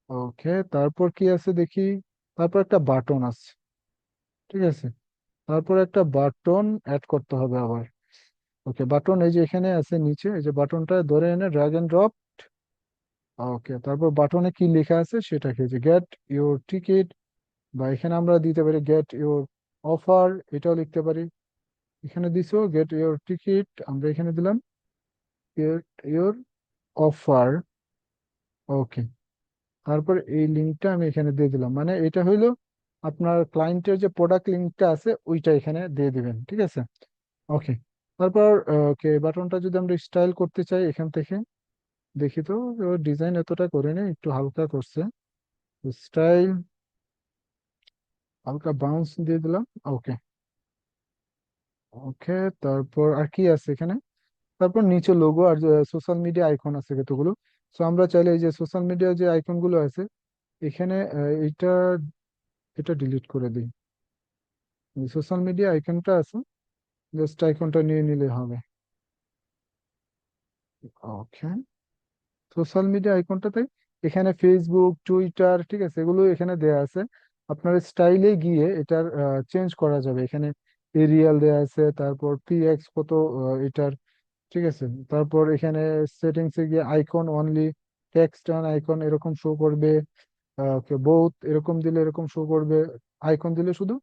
ওকে, তারপর কি আছে দেখি, তারপর একটা বাটন আছে, ঠিক আছে, তারপর একটা বাটন অ্যাড করতে হবে আবার। ওকে, বাটন এই যে এখানে আছে নিচে, এই যে বাটনটা ধরে এনে ড্রাগ এন্ড ড্রপ। ওকে, তারপর বাটনে কি লেখা আছে সেটাকে, যে গেট ইউর টিকিট, বা এখানে আমরা দিতে পারি গেট ইউর অফার, এটাও লিখতে পারি। এখানে দিছো গেট ইউর টিকিট, আমরা এখানে দিলাম গেট ইউর অফার। ওকে, তারপর এই লিঙ্কটা আমি এখানে দিয়ে দিলাম, মানে এটা হইলো আপনার ক্লায়েন্টের যে প্রোডাক্ট লিঙ্কটা আছে ওইটা এখানে দিয়ে দিবেন, ঠিক আছে। ওকে, তারপর ওকে, বাটনটা যদি আমরা স্টাইল করতে চাই এখান থেকে, দেখি তো, ডিজাইন এতটা করে নেই, একটু হালকা করছে, স্টাইল, হালকা বাউন্স দিয়ে দিলাম। ওকে, ওকে, তারপর আর কি আছে এখানে, তারপর নিচে লোগো আর সোশ্যাল মিডিয়া আইকন আছে কতগুলো। সো আমরা চাইলে এই যে সোশ্যাল মিডিয়া যে আইকন গুলো আছে এখানে, এটা এটা ডিলিট করে দিই। সোশ্যাল মিডিয়া আইকনটা আছে, জাস্ট আইকনটা নিয়ে নিলে হবে। ওকে, সোশ্যাল মিডিয়া আইকনটাতে এখানে ফেসবুক, টুইটার, ঠিক আছে, এগুলো এখানে দেয়া আছে। আপনার স্টাইলে গিয়ে এটার চেঞ্জ করা যাবে, এখানে এরিয়াল দেয়া আছে, তারপর পিএক্স কত এটার, ঠিক আছে। তারপর এখানে সেটিংস এ গিয়ে icon only, text on icon এরকম শো করবে, ওকে বোথ এরকম দিলে এরকম শো করবে, আইকন দিলে শুধু,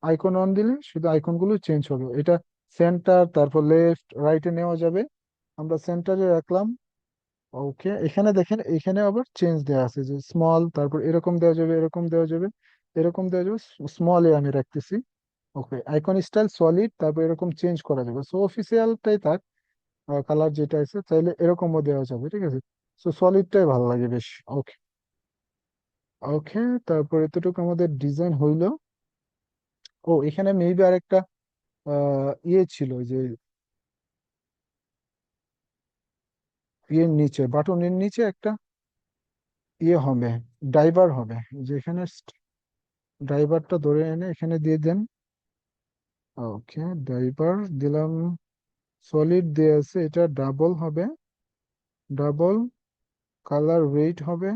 আইকন অন দিলে শুধু আইকন গুলো চেঞ্জ হবে। এটা সেন্টার, তারপর লেফট রাইটে নেওয়া যাবে, আমরা সেন্টারে রাখলাম। ওকে, এখানে দেখেন এখানে আবার চেঞ্জ দেওয়া আছে, যে স্মল, তারপর এরকম দেওয়া যাবে, এরকম দেওয়া যাবে, এরকম দেওয়া যাবে, স্মলে আমি রাখতেছি। ওকে, আইকন স্টাইল সলিড, তারপর এরকম চেঞ্জ করা যাবে, সো অফিসিয়ালটাই থাক, কালার যেটা আছে চাইলে এরকমও দেওয়া যাবে, ঠিক আছে। সো সলিডটাই ভালো লাগে বেশ। ওকে, ওকে, তারপর এতটুকু আমাদের ডিজাইন হইলো। ও, এখানে মেবি আরেকটা ইয়ে ছিল, ওই যে ইয়ের নিচে, বাটনের নিচে একটা ইয়ে হবে, ড্রাইভার হবে, যেখানে ড্রাইভারটা ধরে এনে এখানে দিয়ে দেন। ওকে, ড্রাইভার দিলাম, সলিড দিয়ে আছে, এটা ডাবল হবে, ডাবল কালার রেড হবে।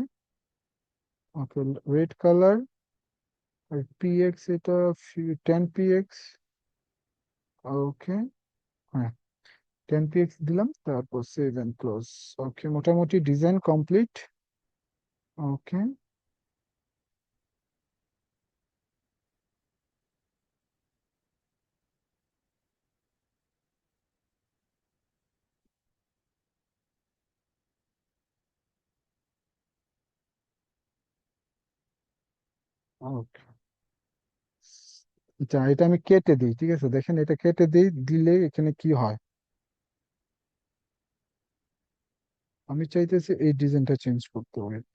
ওকে, রেড কালার, আর পিএক্স এটা 10 পিএক্স। ওকে, হ্যাঁ, 10 পিএক্স দিলাম, তারপর সেভ এন্ড ক্লোজ। ওকে, মোটামুটি ডিজাইন কমপ্লিট। ওকে, ওকে, আচ্ছা, এটা আমি কেটে দিই, ঠিক আছে, দেখেন এটা কেটে দিই, দিলে এখানে কি হয়। আমি চাইতেছি এই ডিজাইনটা চেঞ্জ করতে, ওয়েট।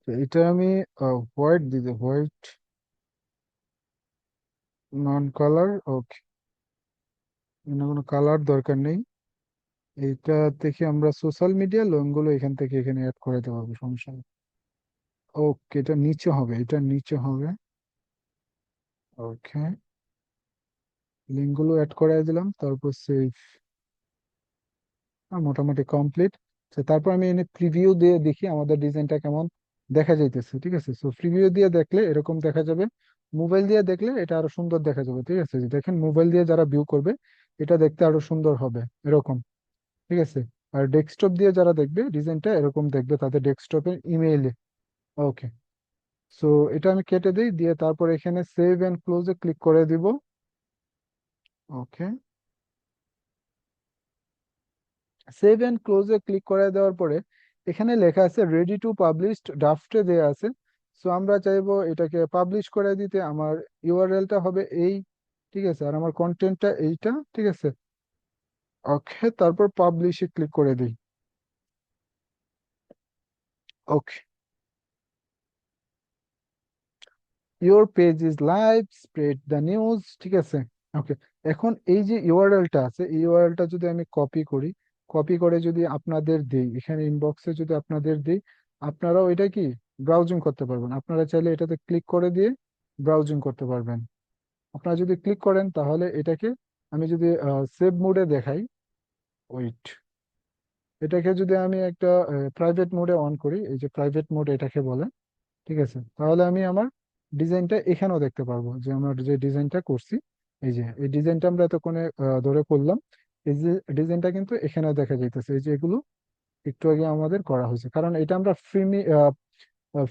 এটা আমি হোয়াইট দিতে, হোয়াইট নন কালার। ওকে, কোনো কালার দরকার নেই। এইটা থেকে আমরা সোশ্যাল মিডিয়া লোনগুলো এখান থেকে এখানে অ্যাড করে দেবো, সমস্যা নেই। ওকে, এটা নিচে হবে, এটা নিচে হবে। ওকে, লিঙ্কগুলো অ্যাড করে দিলাম, তারপর সেভ। মোটামুটি কমপ্লিট। তারপর আমি এনে প্রিভিউ দিয়ে দেখি আমাদের ডিজাইনটা কেমন দেখা যাইতেছে, ঠিক আছে। সো প্রিভিউ দিয়ে দেখলে এরকম দেখা যাবে, মোবাইল দিয়ে দেখলে এটা আরো সুন্দর দেখা যাবে, ঠিক আছে। যে দেখেন মোবাইল দিয়ে যারা ভিউ করবে এটা দেখতে আরো সুন্দর হবে এরকম, ঠিক আছে। আর ডেস্কটপ দিয়ে যারা দেখবে ডিজাইনটা এরকম দেখবে তাদের ডেস্কটপের ইমেইলে। ওকে, সো এটা আমি কেটে দিই, দিয়ে তারপর এখানে সেভ এন্ড ক্লোজে ক্লিক করে দিব। ওকে, সেভ এন্ড ক্লোজে ক্লিক করে দেওয়ার পরে এখানে লেখা আছে রেডি টু পাবলিশড, ড্রাফটে দেয়া আছে। সো আমরা চাইবো এটাকে পাবলিশ করে দিতে, আমার ইউআরএলটা হবে এই, ঠিক আছে, আর আমার কন্টেন্টটা এইটা, ঠিক আছে। ওকে, তারপর পাবলিশে ক্লিক করে দিই। Okay, your page is live, spread the news, ঠিক আছে। ওকে, এখন এই যে ইউআরএলটা আছে, এই ইউআরএলটা যদি আমি কপি করি, কপি করে যদি আপনাদের দিই এখানে ইনবক্সে, যদি আপনাদের দিই, আপনারাও এটা কি ব্রাউজিং করতে পারবেন। আপনারা চাইলে এটাতে ক্লিক করে দিয়ে ব্রাউজিং করতে পারবেন। আপনারা যদি ক্লিক করেন তাহলে এটাকে, আমি যদি সেভ মোডে দেখাই, ওয়েট, এটাকে যদি আমি একটা প্রাইভেট মোডে অন করি, এই যে প্রাইভেট মোড এটাকে বলে, ঠিক আছে, তাহলে আমি আমার ডিজাইনটা এখানেও দেখতে পারবো, যে আমরা যে ডিজাইনটা করছি, এই যে এই ডিজাইনটা আমরা এতক্ষণে ধরে করলাম, এই যে ডিজাইনটা কিন্তু এখানেও দেখা যাইতেছে। এই যে এগুলো একটু আগে আমাদের করা হয়েছে, কারণ এটা আমরা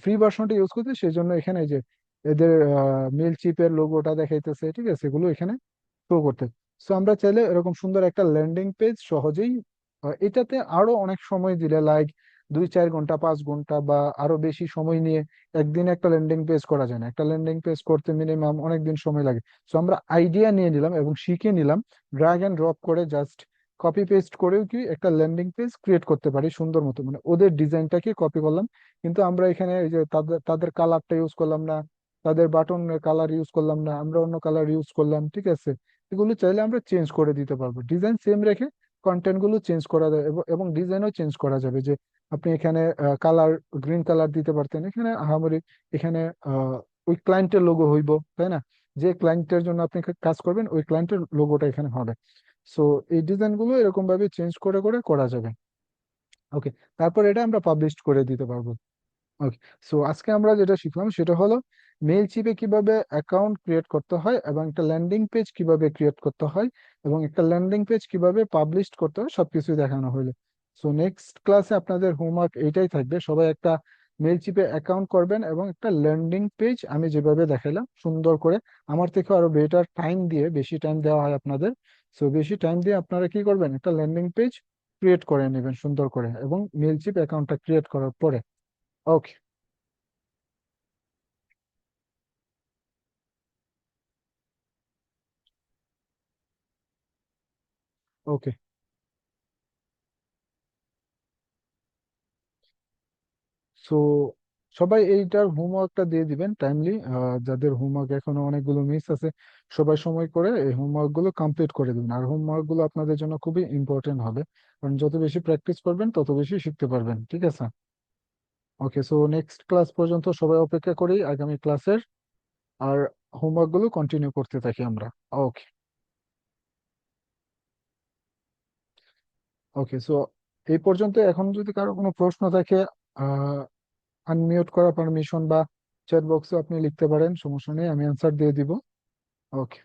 ফ্রি ভার্সনটা ইউজ করছি, সেই জন্য এখানে এই যে এদের মেল চিপের লোগোটা দেখাইতেছে, ঠিক আছে, এগুলো এখানে শো করতে। সো আমরা চাইলে এরকম সুন্দর একটা ল্যান্ডিং পেজ সহজেই, এটাতে আরো অনেক সময় দিলে, লাইক 2-4 ঘন্টা 5 ঘন্টা বা আরো বেশি সময় নিয়ে একদিনে একটা ল্যান্ডিং পেজ করা যায় না। একটা ল্যান্ডিং পেজ করতে মিনিমাম অনেক দিন সময় লাগে। সো আমরা আইডিয়া নিয়ে নিলাম এবং শিখে নিলাম, ড্র্যাগ এন্ড ড্রপ করে জাস্ট কপি পেস্ট করেও কি একটা ল্যান্ডিং পেজ ক্রিয়েট করতে পারি সুন্দর মতো, মানে ওদের ডিজাইনটাকে কপি করলাম, কিন্তু আমরা এখানে এই যে তাদের তাদের কালারটা ইউজ করলাম না, তাদের বাটনের কালার ইউজ করলাম না, আমরা অন্য কালার ইউজ করলাম, ঠিক আছে। এগুলো চাইলে আমরা চেঞ্জ করে দিতে পারবো, ডিজাইন সেম রেখে কন্টেন্ট গুলো চেঞ্জ করা যায়, এবং ডিজাইনও চেঞ্জ করা যাবে। যে আপনি এখানে কালার, গ্রিন কালার দিতে পারতেন, এখানে আহামরি এখানে ওই ক্লায়েন্টের লোগো হইব, তাই না? যে ক্লায়েন্টের জন্য আপনি কাজ করবেন ওই ক্লায়েন্টের লোগোটা এখানে হবে। সো এই ডিজাইন গুলো এরকম ভাবে চেঞ্জ করে করে করা যাবে। ওকে, তারপর এটা আমরা পাবলিশ করে দিতে পারবো। ওকে, সো আজকে আমরা যেটা শিখলাম সেটা হলো মেইল চিপে কিভাবে অ্যাকাউন্ট ক্রিয়েট করতে হয়, এবং একটা ল্যান্ডিং পেজ কিভাবে ক্রিয়েট করতে হয়, এবং একটা ল্যান্ডিং পেজ কিভাবে পাবলিশ করতে হয়, সবকিছু দেখানো হলো। সো নেক্সট ক্লাসে আপনাদের হোমওয়ার্ক এইটাই থাকবে, সবাই একটা মেইল চিপে অ্যাকাউন্ট করবেন এবং একটা ল্যান্ডিং পেজ আমি যেভাবে দেখাইলাম সুন্দর করে, আমার থেকে আরো বেটার টাইম দিয়ে, বেশি টাইম দেওয়া হয় আপনাদের, সো বেশি টাইম দিয়ে আপনারা কি করবেন, একটা ল্যান্ডিং পেজ ক্রিয়েট করে নেবেন সুন্দর করে, এবং মেইল চিপ অ্যাকাউন্টটা ক্রিয়েট করার পরে। ওকে। ওকে, সো সবাই এইটার হোমওয়ার্কটা দিয়ে দিবেন টাইমলি, যাদের হোমওয়ার্ক এখনো অনেকগুলো মিস আছে, সবাই সময় করে এই হোমওয়ার্ক গুলো কমপ্লিট করে দিবেন। আর হোমওয়ার্ক গুলো আপনাদের জন্য খুবই ইম্পর্টেন্ট হবে, কারণ যত বেশি প্র্যাকটিস করবেন তত বেশি শিখতে পারবেন, ঠিক আছে। ওকে, সো নেক্সট ক্লাস পর্যন্ত সবাই অপেক্ষা করি আগামী ক্লাসের, আর হোমওয়ার্ক গুলো কন্টিনিউ করতে থাকি আমরা। ওকে। ওকে, সো এই পর্যন্ত। এখন যদি কারো কোনো প্রশ্ন থাকে, আহ আনমিউট করা পারমিশন বা চ্যাট বক্সে আপনি লিখতে পারেন, সমস্যা নেই, আমি অ্যান্সার দিয়ে দিব। ওকে।